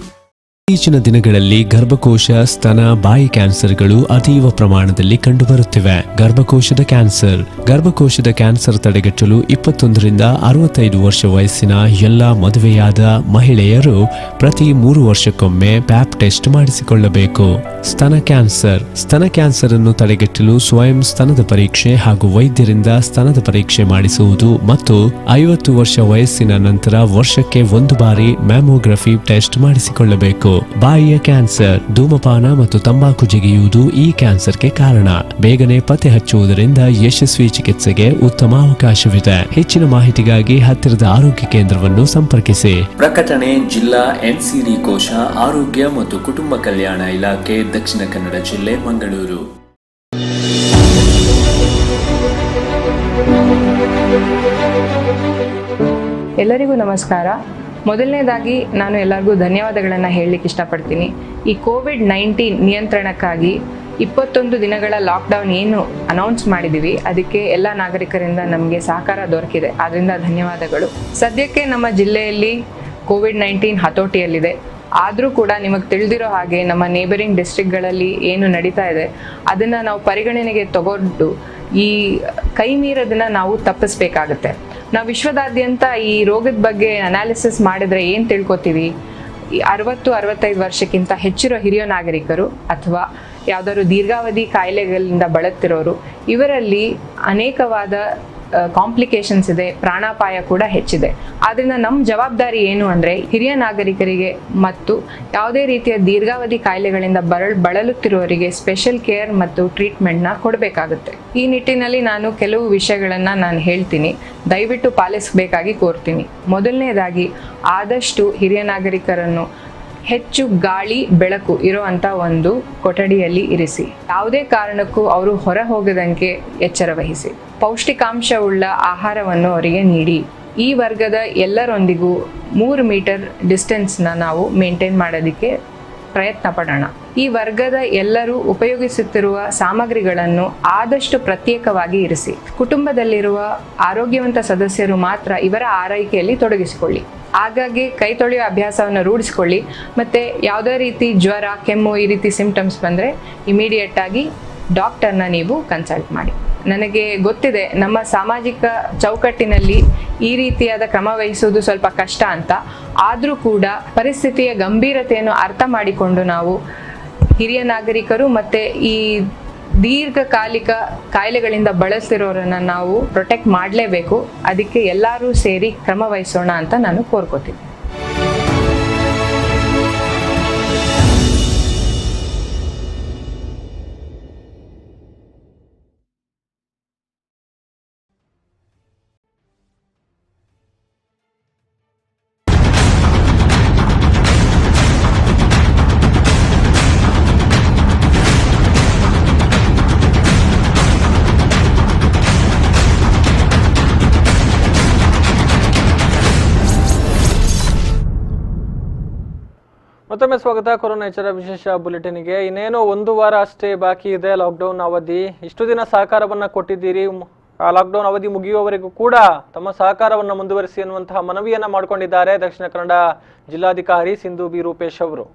ಇತ್ತೀಚಿನ ದಿನಗಳಲ್ಲಿ ಗರ್ಭಕೋಶ, ಸ್ತನ, ಬಾಯಿ ಕ್ಯಾನ್ಸರ್ಗಳು ಅತೀವ ಪ್ರಮಾಣದಲ್ಲಿ ಕಂಡುಬರುತ್ತಿವೆ. ಗರ್ಭಕೋಶದ ಕ್ಯಾನ್ಸರ್ ತಡೆಗಟ್ಟಲು 21 ರಿಂದ 65 ವರ್ಷ ವಯಸ್ಸಿನ ಎಲ್ಲ ಮದುವೆಯಾದ ಮಹಿಳೆಯರು ಪ್ರತಿ 3 ವರ್ಷಕ್ಕೊಮ್ಮೆ ಪ್ಯಾಪ್ ಟೆಸ್ಟ್ ಮಾಡಿಸಿಕೊಳ್ಳಬೇಕು. ಸ್ತನ ಕ್ಯಾನ್ಸರ್ ಅನ್ನು ತಡೆಗಟ್ಟಲು ಸ್ವಯಂ ಸ್ತನದ ಪರೀಕ್ಷೆ ಹಾಗೂ ವೈದ್ಯರಿಂದ ಸ್ತನದ ಪರೀಕ್ಷೆ ಮಾಡಿಸುವುದು ಮತ್ತು 50 ವರ್ಷ ವಯಸ್ಸಿನ ನಂತರ ವರ್ಷಕ್ಕೆ 1 ಬಾರಿ ಮ್ಯಾಮೋಗ್ರಫಿ ಟೆಸ್ಟ್ ಮಾಡಿಸಿಕೊಳ್ಳಬೇಕು. ಬಾಯಿಯ ಕ್ಯಾನ್ಸರ್: ಧೂಮಪಾನ ಮತ್ತು ತಂಬಾಕು ಜಿಗಿಯುವುದು ಈ ಕ್ಯಾನ್ಸರ್ಗೆ ಕಾರಣ. ಬೇಗನೆ ಪತ್ತೆ ಹಚ್ಚುವುದರಿಂದ ಯಶಸ್ವಿ ಚಿಕಿತ್ಸೆಗೆ ಉತ್ತಮ ಅವಕಾಶವಿದೆ. ಹೆಚ್ಚಿನ ಮಾಹಿತಿಗಾಗಿ ಹತ್ತಿರದ ಆರೋಗ್ಯ ಕೇಂದ್ರವನ್ನು ಸಂಪರ್ಕಿಸಿ. ಪ್ರಕಟಣೆ ಜಿಲ್ಲಾ NCD ಕೋಶ, ಆರೋಗ್ಯ ಮತ್ತು ಕುಟುಂಬ ಕಲ್ಯಾಣ ಇಲಾಖೆ, ದಕ್ಷಿಣ ಕನ್ನಡ ಜಿಲ್ಲೆ, ಮಂಗಳೂರು. ಎಲ್ಲರಿಗೂ ನಮಸ್ಕಾರ. ಮೊದಲನೇದಾಗಿ ನಾನು ಎಲ್ಲರಿಗೂ ಧನ್ಯವಾದಗಳನ್ನು ಹೇಳಲಿಕ್ಕೆ ಇಷ್ಟಪಡ್ತೀನಿ. ಈ COVID-19 ನಿಯಂತ್ರಣಕ್ಕಾಗಿ 21 ದಿನಗಳ ಲಾಕ್ಡೌನ್ ಏನು ಅನೌನ್ಸ್ ಮಾಡಿದ್ದೀವಿ ಅದಕ್ಕೆ ಎಲ್ಲ ನಾಗರಿಕರಿಂದ ನಮಗೆ ಸಹಕಾರ ದೊರಕಿದೆ. ಆದ್ದರಿಂದ ಧನ್ಯವಾದಗಳು. ಸದ್ಯಕ್ಕೆ ನಮ್ಮ ಜಿಲ್ಲೆಯಲ್ಲಿ ಕೋವಿಡ್-19 ಹತೋಟಿಯಲ್ಲಿದೆ. ಆದರೂ ಕೂಡ ನಿಮಗೆ ತಿಳಿದಿರೋ ಹಾಗೆ ನಮ್ಮ ನೇಬರಿಂಗ್ ಡಿಸ್ಟ್ರಿಕ್ಟ್ಗಳಲ್ಲಿ ಏನು ನಡೀತಾ ಇದೆ ಅದನ್ನು ನಾವು ಪರಿಗಣನೆಗೆ ತಗೊಂಡು ಈ ಕೈ ಮೀರೋದನ್ನು ನಾವು ತಪ್ಪಿಸ್ಬೇಕಾಗತ್ತೆ. ನಾವು ವಿಶ್ವದಾದ್ಯಂತ ಈ ರೋಗದ ಬಗ್ಗೆ ಅನಾಲಿಸಿಸ್ ಮಾಡಿದ್ರೆ ಏನು ತಿಳ್ಕೊತೀವಿ, 60-65 ವರ್ಷಕ್ಕಿಂತ ಹೆಚ್ಚಿರೋ ಹಿರಿಯ ನಾಗರಿಕರು ಅಥವಾ ಯಾವುದಾದ್ರು ದೀರ್ಘಾವಧಿ ಕಾಯಿಲೆಗಳಿಂದ ಬಳಲ್ತಿರೋರು, ಇವರಲ್ಲಿ ಅನೇಕವಾದ ಕಾಂಪ್ಲಿಕೇಶನ್ಸ್ ಇದೆ, ಪ್ರಾಣಾಪಾಯ ಕೂಡ ಹೆಚ್ಚಿದೆ. ಆದ್ದರಿಂದ ನಮ್ಮ ಜವಾಬ್ದಾರಿ ಏನು ಅಂದರೆ ಹಿರಿಯ ನಾಗರಿಕರಿಗೆ ಮತ್ತು ಯಾವುದೇ ರೀತಿಯ ದೀರ್ಘಾವಧಿ ಕಾಯಿಲೆಗಳಿಂದ ಬಳಲುತ್ತಿರುವವರಿಗೆ ಸ್ಪೆಷಲ್ ಕೇರ್ ಮತ್ತು ಟ್ರೀಟ್ಮೆಂಟ್ನ ಕೊಡಬೇಕಾಗುತ್ತೆ. ಈ ನಿಟ್ಟಿನಲ್ಲಿ ನಾನು ಕೆಲವು ವಿಷಯಗಳನ್ನು ನಾನು ಹೇಳ್ತೀನಿ, ದಯವಿಟ್ಟು ಪಾಲಿಸಬೇಕಾಗಿ ಕೋರ್ತೀನಿ. ಮೊದಲನೇದಾಗಿ ಆದಷ್ಟು ಹಿರಿಯ ನಾಗರಿಕರನ್ನು ಹೆಚ್ಚು ಗಾಳಿ ಬೆಳಕು ಇರುವಂಥ ಒಂದು ಕೊಠಡಿಯಲ್ಲಿ ಇರಿಸಿ. ಯಾವುದೇ ಕಾರಣಕ್ಕೂ ಅವರು ಹೊರ ಹೋಗದಂತೆ ಎಚ್ಚರ ವಹಿಸಿ. ಪೌಷ್ಟಿಕಾಂಶವುಳ್ಳ ಆಹಾರವನ್ನು ಅವರಿಗೆ ನೀಡಿ. ಈ ವರ್ಗದ ಎಲ್ಲರೊಂದಿಗೂ 3 ಮೀಟರ್ ಡಿಸ್ಟೆನ್ಸ್ನ ನಾವು ಮೇಂಟೈನ್ ಮಾಡೋದಕ್ಕೆ ಪ್ರಯತ್ನ ಪಡೋಣ. ಈ ವರ್ಗದ ಎಲ್ಲರೂ ಉಪಯೋಗಿಸುತ್ತಿರುವ ಸಾಮಗ್ರಿಗಳನ್ನು ಆದಷ್ಟು ಪ್ರತ್ಯೇಕವಾಗಿ ಇರಿಸಿ. ಕುಟುಂಬದಲ್ಲಿರುವ ಆರೋಗ್ಯವಂತ ಸದಸ್ಯರು ಮಾತ್ರ ಇವರ ಆರೈಕೆಯಲ್ಲಿ ತೊಡಗಿಸಿಕೊಳ್ಳಿ. ಆಗಾಗ್ಗೆ ಕೈ ತೊಳೆಯುವ ಅಭ್ಯಾಸವನ್ನು ರೂಢಿಸ್ಕೊಳ್ಳಿ. ಮತ್ತು ಯಾವುದೇ ರೀತಿ ಜ್ವರ, ಕೆಮ್ಮು ಈ ರೀತಿ ಸಿಂಪ್ಟಮ್ಸ್ ಬಂದರೆ ಇಮಿಡಿಯೇಟಾಗಿ ಡಾಕ್ಟರ್ನ ನೀವು ಕನ್ಸಲ್ಟ್ ಮಾಡಿ. ನನಗೆ ಗೊತ್ತಿದೆ ನಮ್ಮ ಸಾಮಾಜಿಕ ಚೌಕಟ್ಟಿನಲ್ಲಿ ಈ ರೀತಿಯಾದ ಕ್ರಮ ವಹಿಸುವುದು ಸ್ವಲ್ಪ ಕಷ್ಟ ಅಂತ. ಆದರೂ ಕೂಡ ಪರಿಸ್ಥಿತಿಯ ಗಂಭೀರತೆಯನ್ನು ಅರ್ಥ ಮಾಡಿಕೊಂಡು ನಾವು ಹಿರಿಯ ನಾಗರಿಕರು ಮತ್ತು ಈ ದೀರ್ಘಕಾಲಿಕ ಕಾಯಿಲೆಗಳಿಂದ ಬಳಲ್ತಿರೋರನ್ನು ನಾವು ಪ್ರೊಟೆಕ್ಟ್ ಮಾಡಲೇಬೇಕು. ಅದಕ್ಕೆ ಎಲ್ಲರೂ ಸೇರಿ ಕ್ರಮ ವಹಿಸೋಣ ಅಂತ ನಾನು ಕೋರ್ಕೋತೀನಿ. ಮತ್ತೊಮ್ಮೆ ಸ್ವಾಗತ. ಕೊರೋನಾ ಎಚ್ಚರ ವಿಶೇಷ ಬುಲೆಟಿನ್ಗೆ. ಇನ್ನೇನು 1 ವಾರ ಅಷ್ಟೇ ಬಾಕಿ ಇದೆ ಲಾಕ್ಡೌನ್ ಅವಧಿ. ಇಷ್ಟು ದಿನ ಸಹಕಾರವನ್ನ ಕೊಟ್ಟಿದ್ದೀರಿ, ಆ ಲಾಕ್ಡೌನ್ ಅವಧಿ ಮುಗಿಯುವವರೆಗೂ ಕೂಡ ತಮ್ಮ ಸಹಕಾರವನ್ನು ಮುಂದುವರಿಸಿ ಎನ್ನುವಂತಹ ಮನವಿಯನ್ನ ಮಾಡಿಕೊಂಡಿದ್ದಾರೆ ದಕ್ಷಿಣ ಕನ್ನಡ ಜಿಲ್ಲಾಧಿಕಾರಿ ಸಿಂಧು ಬಿ ರೂಪೇಶ್ ಅವರು.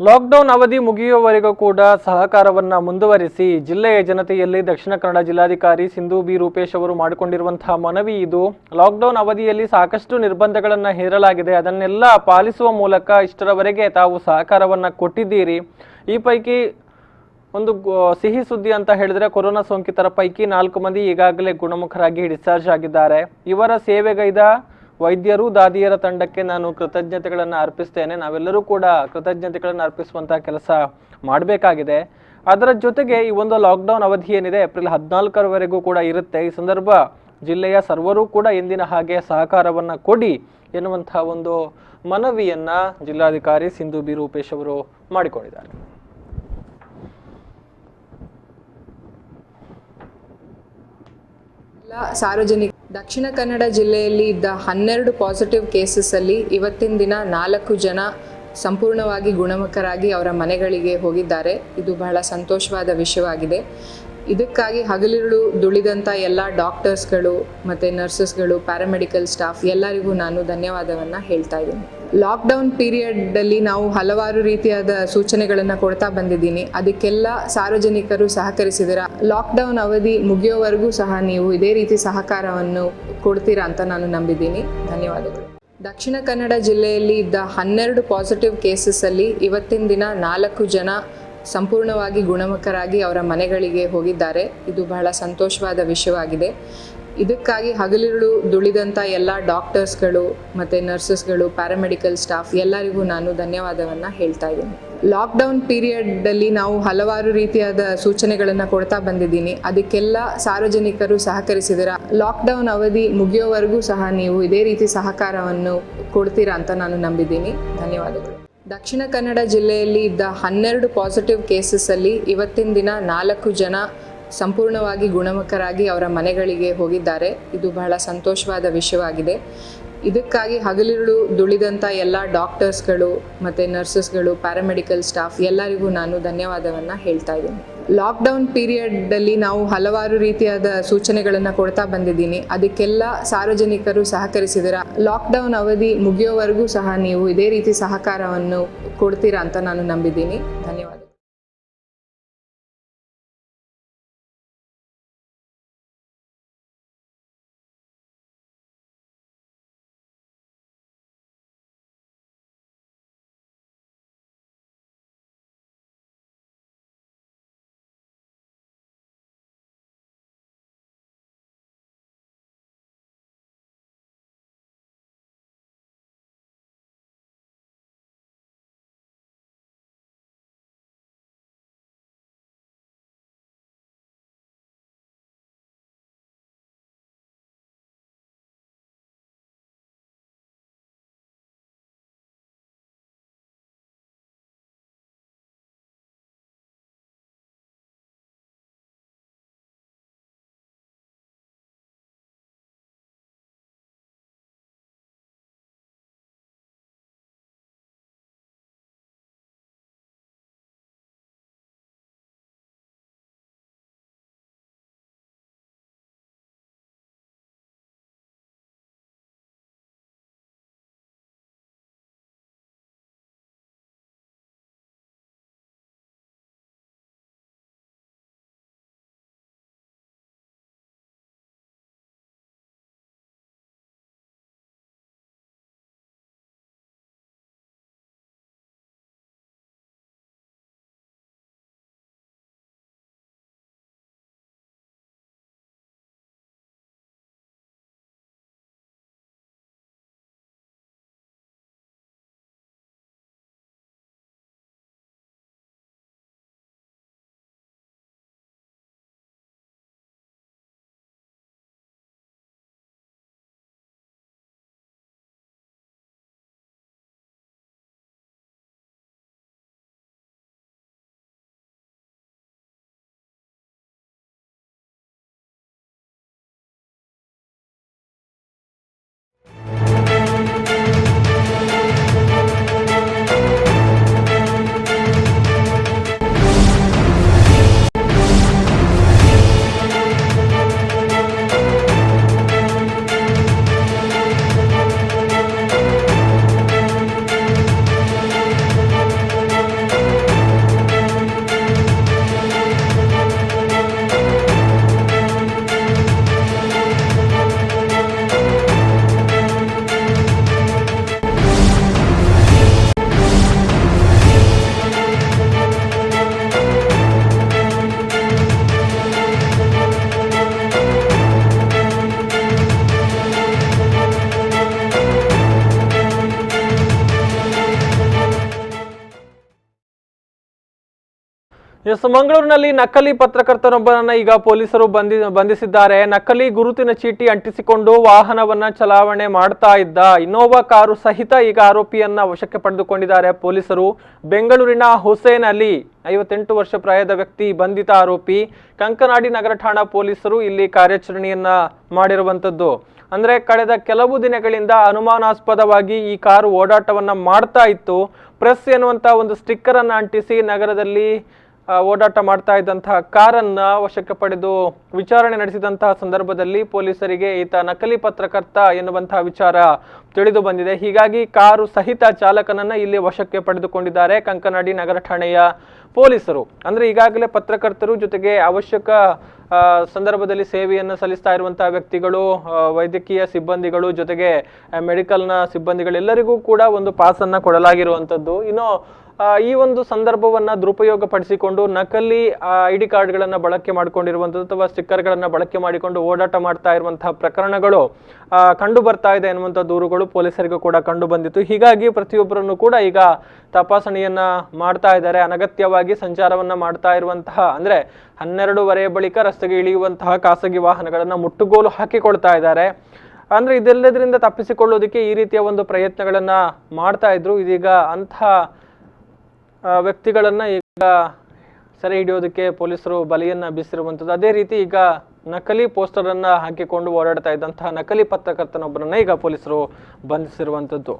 ಲಾಕ್ಡೌನ್ ಅವಧಿ ಮುಗಿಯುವವರೆಗೂ ಕೂಡ ಸಹಕಾರವನ್ನ ಮುಂದುವರಿಸಿ ಜಿಲ್ಲೆಯ ಜನತೆಯಲ್ಲಿ ದಕ್ಷಿಣ ಕನ್ನಡ ಜಿಲ್ಲಾಧಿಕಾರಿ ಸಿಂಧು ಬಿ ರೂಪೇಶ್ ಅವರು ಮಾಡಿಕೊಂಡಿರುವಂತಹ ಮನವಿ ಇದು. ಲಾಕ್ಡೌನ್ ಅವಧಿಯಲ್ಲಿ ಸಾಕಷ್ಟು ನಿರ್ಬಂಧಗಳನ್ನು ಹೇರಲಾಗಿದೆ, ಅದನ್ನೆಲ್ಲ ಪಾಲಿಸುವ ಮೂಲಕ ಇಷ್ಟರವರೆಗೆ ತಾವು ಸಹಕಾರವನ್ನ ಕೊಟ್ಟಿದ್ದೀರಿ. ಈ ಪೈಕಿ ಒಂದು ಸಿಹಿ ಸುದ್ದಿ ಅಂತ ಹೇಳಿದ್ರೆ ಕೊರೋನಾ ಸೋಂಕಿತರ ಪೈಕಿ 4 ಮಂದಿ ಈಗಾಗಲೇ ಗುಣಮುಖರಾಗಿ ಡಿಸ್ಚಾರ್ಜ್ ಆಗಿದ್ದಾರೆ. ಇವರ ಸೇವೆಗೈದ ವೈದ್ಯರು ದಾದಿಯರ ತಂಡಕ್ಕೆ ನಾನು ಕೃತಜ್ಞತೆಗಳನ್ನು ಅರ್ಪಿಸ್ತೇನೆ. ನಾವೆಲ್ಲರೂ ಕೂಡ ಕೃತಜ್ಞತೆಗಳನ್ನು ಅರ್ಪಿಸುವಂತಹ ಕೆಲಸ ಮಾಡಬೇಕಾಗಿದೆ. ಅದರ ಜೊತೆಗೆ ಈ ಒಂದು ಲಾಕ್ಡೌನ್ ಅವಧಿ ಏನಿದೆ ಏಪ್ರಿಲ್ 14ರವರೆಗೂ ಕೂಡ ಇರುತ್ತೆ. ಈ ಸಂದರ್ಭ ಜಿಲ್ಲೆಯ ಸರ್ವರೂ ಕೂಡ ಎಂದಿನ ಹಾಗೆ ಸಹಕಾರವನ್ನು ಕೊಡಿ ಎನ್ನುವಂತಹ ಒಂದು ಮನವಿಯನ್ನ ಜಿಲ್ಲಾಧಿಕಾರಿ ಸಿಂಧು ಬಿ ರೂಪೇಶ್ ಅವರು ಮಾಡಿಕೊಂಡಿದ್ದಾರೆ. ಸಾರ್ವಜನಿಕ ದಕ್ಷಿಣ ಕನ್ನಡ ಜಿಲ್ಲೆಯಲ್ಲಿ ಇದ್ದ 12 ಪಾಸಿಟಿವ್ ಕೇಸಸ್ ಅಲ್ಲಿ ಇವತ್ತಿನ ದಿನ 4 ಜನ ಸಂಪೂರ್ಣವಾಗಿ ಗುಣಮುಖರಾಗಿ ಅವರ ಮನೆಗಳಿಗೆ ಹೋಗಿದ್ದಾರೆ. ಇದು ಬಹಳ ಸಂತೋಷವಾದ ವಿಷಯವಾಗಿದೆ. ಇದಕ್ಕಾಗಿ ಹಗಲಿರುಳು ದುಡಿದಂಥ ಎಲ್ಲ ಡಾಕ್ಟರ್ಸ್ಗಳು ಮತ್ತು ನರ್ಸಸ್ಗಳು, ಪ್ಯಾರಾಮೆಡಿಕಲ್ ಸ್ಟಾಫ್ ಎಲ್ಲರಿಗೂ ನಾನು ಧನ್ಯವಾದವನ್ನು ಹೇಳ್ತಾ ಇದ್ದೀನಿ. ಲಾಕ್ಡೌನ್ ಪೀರಿಯಡಲ್ಲಿ ನಾವು ಹಲವಾರು ರೀತಿಯಾದ ಸೂಚನೆಗಳನ್ನು ಕೊಡ್ತಾ ಬಂದಿದ್ದೀನಿ. ಅದಕ್ಕೆಲ್ಲ ಸಾರ್ವಜನಿಕರು ಸಹಕರಿಸಿದಿರ. ಲಾಕ್ಡೌನ್ ಅವಧಿ ಮುಗಿಯೋವರೆಗೂ ಸಹ ನೀವು ಇದೇ ರೀತಿ ಸಹಕಾರವನ್ನು ಕೊಡ್ತೀರಾ ಅಂತ ನಾನು ನಂಬಿದ್ದೀನಿ. ಧನ್ಯವಾದಗಳು. ದಕ್ಷಿಣ ಕನ್ನಡ ಜಿಲ್ಲೆಯಲ್ಲಿ ಇದ್ದ 12 ಪಾಸಿಟಿವ್ ಕೇಸಸ್ಸಲ್ಲಿ ಇವತ್ತಿನ ದಿನ 4 ಜನ ಸಂಪೂರ್ಣವಾಗಿ ಗುಣಮುಖರಾಗಿ ಅವರ ಮನೆಗಳಿಗೆ ಹೋಗಿದ್ದಾರೆ. ಇದು ಬಹಳ ಸಂತೋಷವಾದ ವಿಷಯವಾಗಿದೆ. ಇದಕ್ಕಾಗಿ ಹಗಲಿರುಳು ದುಡಿದಂಥ ಎಲ್ಲ ಡಾಕ್ಟರ್ಸ್ಗಳು ಮತ್ತು ನರ್ಸಸ್ಗಳು, ಪ್ಯಾರಾಮೆಡಿಕಲ್ ಸ್ಟಾಫ್ ಎಲ್ಲರಿಗೂ ನಾನು ಧನ್ಯವಾದವನ್ನು ಹೇಳ್ತಾ ಇದ್ದೀನಿ. ಲಾಕ್ಡೌನ್ ಪೀರಿಯಡಲ್ಲಿ ನಾವು ಹಲವಾರು ರೀತಿಯಾದ ಸೂಚನೆಗಳನ್ನು ಕೊಡ್ತಾ ಬಂದಿದ್ದೀನಿ. ಅದಕ್ಕೆಲ್ಲ ಸಾರ್ವಜನಿಕರು ಸಹಕರಿಸಿದಿರ. ಲಾಕ್ಡೌನ್ ಅವಧಿ ಮುಗಿಯೋವರೆಗೂ ಸಹ ನೀವು ಇದೇ ರೀತಿ ಸಹಕಾರವನ್ನು ಕೊಡ್ತೀರಾ ಅಂತ ನಾನು ನಂಬಿದ್ದೀನಿ. ಧನ್ಯವಾದಗಳು. ದಕ್ಷಿಣ ಕನ್ನಡ ಜಿಲ್ಲೆಯಲ್ಲಿ ಇದ್ದ 12 ಪಾಸಿಟಿವ್ ಕೇಸಸ್ಸಲ್ಲಿ ಇವತ್ತಿನ ದಿನ 4 ಜನ ಸಂಪೂರ್ಣವಾಗಿ ಗುಣಮುಖರಾಗಿ ಅವರ ಮನೆಗಳಿಗೆ ಹೋಗಿದ್ದಾರೆ. ಇದು ಬಹಳ ಸಂತೋಷವಾದ ವಿಷಯವಾಗಿದೆ. ಇದಕ್ಕಾಗಿ ಹಗಲಿರುಳು ದುಡಿದಂಥ ಎಲ್ಲ ಡಾಕ್ಟರ್ಸ್ಗಳು ಮತ್ತು ನರ್ಸಸ್ಗಳು, ಪ್ಯಾರಾಮೆಡಿಕಲ್ ಸ್ಟಾಫ್ ಎಲ್ಲರಿಗೂ ನಾನು ಧನ್ಯವಾದವನ್ನು ಹೇಳ್ತಾ ಇದ್ದೀನಿ. ಲಾಕ್ಡೌನ್ ಪೀರಿಯಡಲ್ಲಿ ನಾವು ಹಲವಾರು ರೀತಿಯಾದ ಸೂಚನೆಗಳನ್ನು ಕೊಡ್ತಾ ಬಂದಿದ್ದೀನಿ. ಅದಕ್ಕೆಲ್ಲ ಸಾರ್ವಜನಿಕರು ಸಹಕರಿಸಿದಿರ. ಲಾಕ್ಡೌನ್ ಅವಧಿ ಮುಗಿಯೋವರೆಗೂ ಸಹ ನೀವು ಇದೇ ರೀತಿ ಸಹಕಾರವನ್ನು ಕೊಡ್ತೀರಾ ಅಂತ ನಾನು ನಂಬಿದ್ದೀನಿ. ಧನ್ಯವಾದ. ಎಸ್, ಮಂಗಳೂರಿನಲ್ಲಿ ನಕಲಿ ಪತ್ರಕರ್ತನೊಬ್ಬರನ್ನ ಈಗ ಪೊಲೀಸರು ಬಂಧಿಸಿದ್ದಾರೆ. ನಕಲಿ ಗುರುತಿನ ಚೀಟಿ ಅಂಟಿಸಿಕೊಂಡು ವಾಹನವನ್ನ ಚಲಾವಣೆ ಮಾಡ್ತಾ ಇದ್ದ ಇನ್ನೋವಾ ಕಾರು ಸಹಿತ ಈಗ ಆರೋಪಿಯನ್ನ ವಶಕ್ಕೆ ಪಡೆದುಕೊಂಡಿದ್ದಾರೆ ಪೊಲೀಸರು. ಬೆಂಗಳೂರಿನ ಹುಸೇನ್ ಅಲಿ 58 ವರ್ಷ ಪ್ರಾಯದ ವ್ಯಕ್ತಿ ಬಂಧಿತ ಆರೋಪಿ. ಕಂಕನಾಡಿ ನಗರ ಠಾಣಾ ಪೊಲೀಸರು ಇಲ್ಲಿ ಕಾರ್ಯಾಚರಣೆಯನ್ನ ಮಾಡಿರುವಂತದ್ದು. ಅಂದ್ರೆ ಕಳೆದ ಕೆಲವು ದಿನಗಳಿಂದ ಅನುಮಾನಾಸ್ಪದವಾಗಿ ಈ ಕಾರು ಓಡಾಟವನ್ನ ಮಾಡ್ತಾ ಇತ್ತು. ಪ್ರೆಸ್ ಎನ್ನುವಂತ ಒಂದು ಸ್ಟಿಕ್ಕರ್ ಅನ್ನ ಅಂಟಿಸಿ ನಗರದಲ್ಲಿ ಓಡಾಟ ಮಾಡ್ತಾ ಇದ್ದಂತಹ ಕಾರನ್ನ ವಶಕ್ಕೆ ಪಡೆದು ವಿಚಾರಣೆ ನಡೆಸಿದಂತಹ ಸಂದರ್ಭದಲ್ಲಿ ಪೊಲೀಸರಿಗೆ ಈತ ನಕಲಿ ಪತ್ರಕರ್ತ ಎನ್ನುವಂತಹ ವಿಚಾರ ತಿಳಿದು ಬಂದಿದೆ. ಹೀಗಾಗಿ ಕಾರು ಸಹಿತ ಚಾಲಕನನ್ನ ಇಲ್ಲಿ ವಶಕ್ಕೆ ಪಡೆದುಕೊಂಡಿದ್ದಾರೆ ಕಂಕನಾಡಿ ನಗರ ಠಾಣೆಯ ಪೊಲೀಸರು. ಅಂದ್ರೆ ಈಗಾಗಲೇ ಪತ್ರಕರ್ತರು ಜೊತೆಗೆ ಅವಶ್ಯಕ ಸಂದರ್ಭದಲ್ಲಿ ಸೇವೆಯನ್ನು ಸಲ್ಲಿಸ್ತಾ ಇರುವಂತಹ ವ್ಯಕ್ತಿಗಳು, ವೈದ್ಯಕೀಯ ಸಿಬ್ಬಂದಿಗಳು, ಜೊತೆಗೆ ಮೆಡಿಕಲ್ನ ಸಿಬ್ಬಂದಿಗಳೆಲ್ಲರಿಗೂ ಕೂಡ ಒಂದು ಪಾಸ್ ಅನ್ನ ಕೊಡಲಾಗಿರುವಂತದ್ದು. ಇನ್ನು ಈ ಒಂದು ಸಂದರ್ಭವನ್ನ ದುರುಪಯೋಗ ಪಡಿಸಿಕೊಂಡು ನಕಲಿ ID ಕಾರ್ಡ್ಗಳನ್ನ ಬಳಕೆ ಮಾಡಿಕೊಂಡಿರುವಂಥದ್ದು ಅಥವಾ ಸ್ಟಿಕ್ಕರ್ಗಳನ್ನ ಬಳಕೆ ಮಾಡಿಕೊಂಡು ಓಡಾಟ ಮಾಡ್ತಾ ಇರುವಂತಹ ಪ್ರಕರಣಗಳು ಕಂಡು ಬರ್ತಾ ಇದೆ ಎನ್ನುವಂಥ ದೂರುಗಳು ಪೊಲೀಸರಿಗೂ ಕೂಡ ಕಂಡು ಬಂದಿತ್ತು. ಹೀಗಾಗಿ ಪ್ರತಿಯೊಬ್ಬರನ್ನು ಕೂಡ ಈಗ ತಪಾಸಣೆಯನ್ನ ಮಾಡ್ತಾ ಇದ್ದಾರೆ. ಅನಗತ್ಯವಾಗಿ ಸಂಚಾರವನ್ನ ಮಾಡ್ತಾ ಇರುವಂತಹ ಅಂದ್ರೆ 12:30 ಬಳಿಕ ರಸ್ತೆಗೆ ಇಳಿಯುವಂತಹ ಖಾಸಗಿ ವಾಹನಗಳನ್ನ ಮುಟ್ಟುಗೋಲು ಹಾಕಿಕೊಳ್ತಾ ಇದ್ದಾರೆ. ಅಂದ್ರೆ ಇದೆಲ್ಲದರಿಂದ ತಪ್ಪಿಸಿಕೊಳ್ಳೋದಕ್ಕೆ ಈ ರೀತಿಯ ಒಂದು ಪ್ರಯತ್ನಗಳನ್ನ ಮಾಡ್ತಾ ಇದ್ರು. ಇದೀಗ ಅಂತಹ ವ್ಯಕ್ತಿಗಳನ್ನ ಈಗ ಸೆರೆ ಹಿಡಿಯೋದಕ್ಕೆ ಪೊಲೀಸರು ಬಲೆಯನ್ನ ಬೀಸಿರುವಂಥದ್ದು. ಅದೇ ರೀತಿ ಈಗ ನಕಲಿ ಪೋಸ್ಟರ್ ಅನ್ನ ಹಾಕಿಕೊಂಡು ಓಡಾಡ್ತಾ ಇದ್ದಂತಹ ನಕಲಿ ಪತ್ರಕರ್ತನೊಬ್ಬರನ್ನ ಈಗ ಪೊಲೀಸರು ಬಂಧಿಸಿರುವಂಥದ್ದು.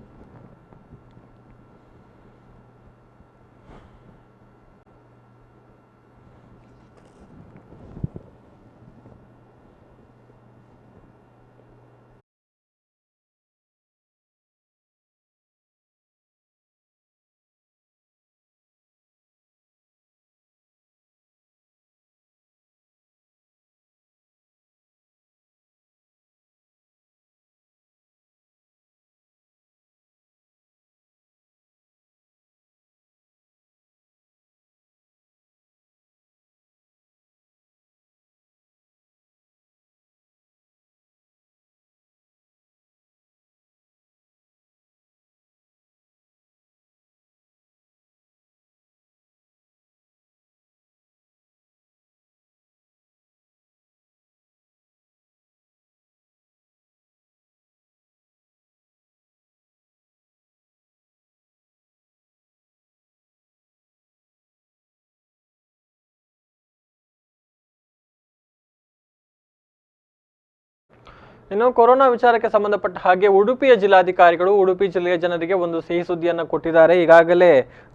ಇನ್ನು ಕೊರೋನಾ ವಿಚಾರಕ್ಕೆ ಸಂಬಂಧಪಟ್ಟ ಹಾಗೆ ಉಡುಪಿಯ ಜಿಲ್ಲಾಧಿಕಾರಿಗಳು ಉಡುಪಿ ಜಿಲ್ಲೆಯ ಜನರಿಗೆ ಒಂದು ಸಿಹಿ ಸುದ್ದಿಯನ್ನು ಕೊಟ್ಟಿದ್ದಾರೆ. ಈಗಾಗಲೇ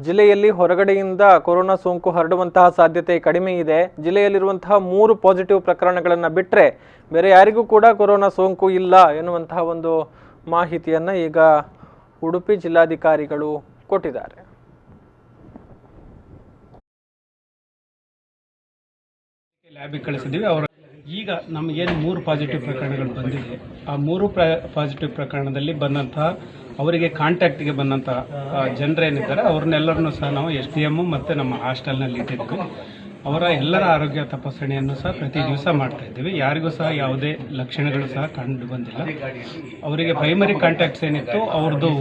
ಜಿಲ್ಲೆಯಲ್ಲಿ ಹೊರಗಡೆಯಿಂದ ಕೊರೋನಾ ಸೋಂಕು ಹರಡುವಂತಹ ಸಾಧ್ಯತೆ ಕಡಿಮೆ ಇದೆ. ಜಿಲ್ಲೆಯಲ್ಲಿರುವಂತಹ 3 ಪಾಸಿಟಿವ್ ಪ್ರಕರಣಗಳನ್ನು ಬಿಟ್ಟರೆ ಬೇರೆ ಯಾರಿಗೂ ಕೂಡ ಕೊರೋನಾ ಸೋಂಕು ಇಲ್ಲ ಎನ್ನುವಂತಹ ಒಂದು ಮಾಹಿತಿಯನ್ನು ಈಗ ಉಡುಪಿ ಜಿಲ್ಲಾಧಿಕಾರಿಗಳು ಕೊಟ್ಟಿದ್ದಾರೆ. ಲ್ಯಾಬಿಗೆ ಕಳಿಸಿದ್ದೀವಿ. ಅವರ ಈಗ ನಮಗೇನು 3 ಪಾಸಿಟಿವ್ ಪ್ರಕರಣಗಳು ಬಂದಿದೆ, ಆ 3 ಪಾಸಿಟಿವ್ ಪ್ರಕರಣದಲ್ಲಿ ಬಂದಂತಹ ಅವರಿಗೆ ಕಾಂಟ್ಯಾಕ್ಟ್ಗೆ ಬಂದಂತಹ ಜನರೇನಿದ್ದಾರೆ ಅವ್ರನ್ನೆಲ್ಲರನ್ನೂ ಸಹ ನಾವು SDM ಮತ್ತು ನಮ್ಮ ಹಾಸ್ಟೆಲ್ನಲ್ಲಿ ಇಟ್ಟಿದ್ದೀವಿ. ಅವರ ಎಲ್ಲರ ಆರೋಗ್ಯ ತಪಾಸಣೆಯನ್ನು ಸಹ ಪ್ರತಿ ದಿವಸ ಮಾಡ್ತಾ ಇದ್ದೀವಿ. ಯಾರಿಗೂ ಸಹ ಯಾವುದೇ ಲಕ್ಷಣಗಳು ಸಹ ಕಂಡು ಬಂದಿಲ್ಲ. ಅವರಿಗೆ ಪ್ರೈಮರಿ ಕಾಂಟ್ಯಾಕ್ಟ್ಸ್ ಏನಿತ್ತು ಅವ್ರದ್ದು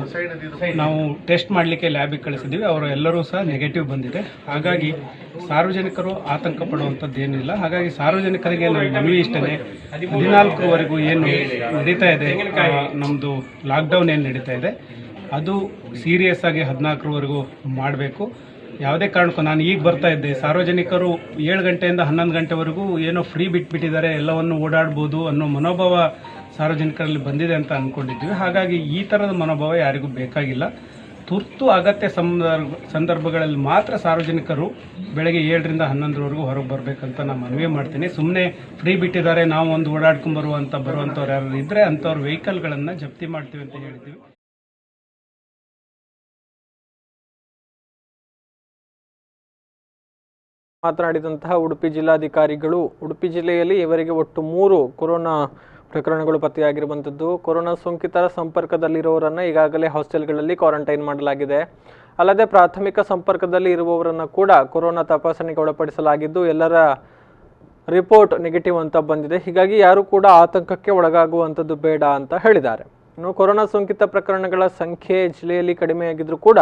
ನಾವು ಟೆಸ್ಟ್ ಮಾಡಲಿಕ್ಕೆ ಲ್ಯಾಬಿಗೆ ಕಳಿಸಿದ್ದೀವಿ. ಅವರು ಎಲ್ಲರೂ ಸಹ ನೆಗೆಟಿವ್ ಬಂದಿದೆ. ಹಾಗಾಗಿ ಸಾರ್ವಜನಿಕರು ಆತಂಕ ಪಡುವಂಥದ್ದು ಏನಿಲ್ಲ. ಹಾಗಾಗಿ ಸಾರ್ವಜನಿಕರಿಗೆ ನಮ್ಮ ಮನವಿ ಇಷ್ಟೇ, 14ರವರೆಗೂ ಏನು ನಡೀತಾ ಇದೆ ನಮ್ಮದು ಲಾಕ್ಡೌನ್ ಏನು ನಡೀತಾ ಇದೆ ಅದು ಸೀರಿಯಸ್ ಆಗಿ 14ರವರೆಗೂ ಮಾಡಬೇಕು. ಯಾವುದೇ ಕಾರಣಕ್ಕೂ ನಾನು ಈಗ ಬರ್ತಾ ಇದ್ದೆ, ಸಾರ್ವಜನಿಕರು 7 ಗಂಟೆಯಿಂದ 11 ಗಂಟೆವರೆಗೂ ಏನೋ ಫ್ರೀ ಬಿಟ್ಬಿಟ್ಟಿದ್ದಾರೆ, ಎಲ್ಲವನ್ನು ಓಡಾಡ್ಬೋದು ಅನ್ನೋ ಮನೋಭಾವ ಸಾರ್ವಜನಿಕರಲ್ಲಿ ಬಂದಿದೆ ಅಂತ ಅಂದ್ಕೊಂಡಿದ್ವಿ. ಹಾಗಾಗಿ ಈ ಥರದ ಮನೋಭಾವ ಯಾರಿಗೂ ಬೇಕಾಗಿಲ್ಲ. ತುರ್ತು ಅಗತ್ಯ ಸಂದರ್ಭಗಳಲ್ಲಿ ಮಾತ್ರ ಸಾರ್ವಜನಿಕರು ಬೆಳಗ್ಗೆ 7ರಿಂದ 11ರವರೆಗೂ ಹೊರಗೆ ಬರಬೇಕಂತ ನಾನು ಮನವಿ ಮಾಡ್ತೀನಿ. ಸುಮ್ಮನೆ ಫ್ರೀ ಬಿಟ್ಟಿದ್ದಾರೆ, ನಾವು ಒಂದು ಬರುವಂಥವ್ರು ಯಾರು ಇದ್ದರೆ ಅಂಥವ್ರ ವೆಹಿಕಲ್ಗಳನ್ನು ಜಪ್ತಿ ಮಾಡ್ತೀವಿ ಅಂತ ಹೇಳಿದ್ದೀವಿ. ಮಾತನಾಡಿದಂತಹ ಉಡುಪಿ ಜಿಲ್ಲಾಧಿಕಾರಿಗಳು ಉಡುಪಿ ಜಿಲ್ಲೆಯಲ್ಲಿ ಇವರಿಗೆ ಒಟ್ಟು 3 ಕೊರೋನಾ ಪ್ರಕರಣಗಳು ಪತ್ತೆಯಾಗಿರುವಂಥದ್ದು. ಕೊರೋನಾ ಸೋಂಕಿತರ ಸಂಪರ್ಕದಲ್ಲಿರುವವರನ್ನು ಈಗಾಗಲೇ ಹಾಸ್ಟೆಲ್ಗಳಲ್ಲಿ ಕ್ವಾರಂಟೈನ್ ಮಾಡಲಾಗಿದೆ. ಅಲ್ಲದೆ ಪ್ರಾಥಮಿಕ ಸಂಪರ್ಕದಲ್ಲಿ ಇರುವವರನ್ನು ಕೂಡ ಕೊರೋನಾ ತಪಾಸಣೆಗೆ ಒಳಪಡಿಸಲಾಗಿದ್ದು ಎಲ್ಲರ ರಿಪೋರ್ಟ್ ನೆಗೆಟಿವ್ ಅಂತ ಬಂದಿದೆ. ಹೀಗಾಗಿ ಯಾರು ಕೂಡ ಆತಂಕಕ್ಕೆ ಒಳಗಾಗುವಂಥದ್ದು ಬೇಡ ಅಂತ ಹೇಳಿದ್ದಾರೆ. ಇನ್ನು ಕೊರೋನಾ ಸೋಂಕಿತ ಪ್ರಕರಣಗಳ ಸಂಖ್ಯೆ ಜಿಲ್ಲೆಯಲ್ಲಿ ಕಡಿಮೆಯಾಗಿದ್ರೂ ಕೂಡ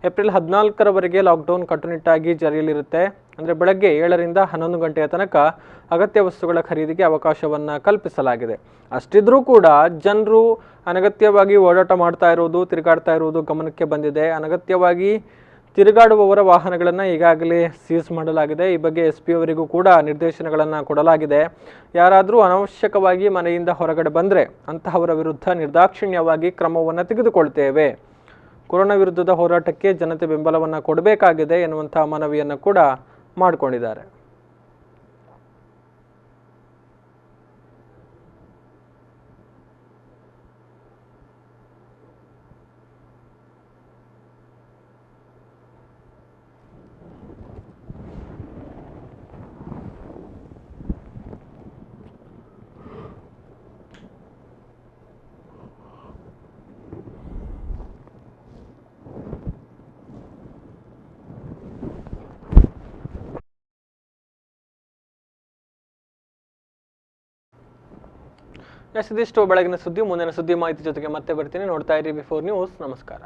ಏಪ್ರಿಲ್ 14ರವರೆಗೆ ಲಾಕ್ಡೌನ್ ಕಟ್ಟುನಿಟ್ಟಾಗಿ ಜಾರಿಯಲ್ಲಿರುತ್ತೆ. ಅಂದರೆ ಬೆಳಗ್ಗೆ 7ರಿಂದ 11 ಗಂಟೆಯ ತನಕ ಅಗತ್ಯ ವಸ್ತುಗಳ ಖರೀದಿಗೆ ಅವಕಾಶವನ್ನು ಕಲ್ಪಿಸಲಾಗಿದೆ. ಅಷ್ಟಿದ್ರೂ ಕೂಡ ಜನರು ಅನಗತ್ಯವಾಗಿ ಓಡಾಟ ಮಾಡ್ತಾ ಇರೋದು, ತಿರುಗಾಡ್ತಾ ಇರುವುದು ಗಮನಕ್ಕೆ ಬಂದಿದೆ. ಅನಗತ್ಯವಾಗಿ ತಿರುಗಾಡುವವರ ವಾಹನಗಳನ್ನು ಈಗಾಗಲೇ ಸೀಸ್ ಮಾಡಲಾಗಿದೆ. ಈ ಬಗ್ಗೆ SP ಅವರಿಗೂ ಕೂಡ ನಿರ್ದೇಶನಗಳನ್ನು ಕೊಡಲಾಗಿದೆ. ಯಾರಾದರೂ ಅನವಶ್ಯಕವಾಗಿ ಮನೆಯಿಂದ ಹೊರಗಡೆ ಬಂದರೆ ಅಂತಹವರ ವಿರುದ್ಧ ನಿರ್ದಾಕ್ಷಿಣ್ಯವಾಗಿ ಕ್ರಮವನ್ನು ತೆಗೆದುಕೊಳ್ತೇವೆ. ಕೊರೋನಾ ವಿರುದ್ಧದ ಹೋರಾಟಕ್ಕೆ ಜನತೆ ಬೆಂಬಲವನ್ನು ಕೊಡಬೇಕಾಗಿದೆ ಎನ್ನುವಂಥ ಮನವಿಯನ್ನು ಕೂಡ ಮಾಡಿಕೊಂಡಿದ್ದಾರೆ. ಇದಿಷ್ಟು ಬೆಳಗಿನ ಸುದ್ದಿ. ಮುಂದಿನ ಸುದ್ದಿ ಮಾಹಿತಿ ಜೊತೆಗೆ ಮತ್ತೆ ಬರ್ತೀನಿ. ನೋಡ್ತಾ ಇರಿ B4 ನ್ಯೂಸ್. ನಮಸ್ಕಾರ.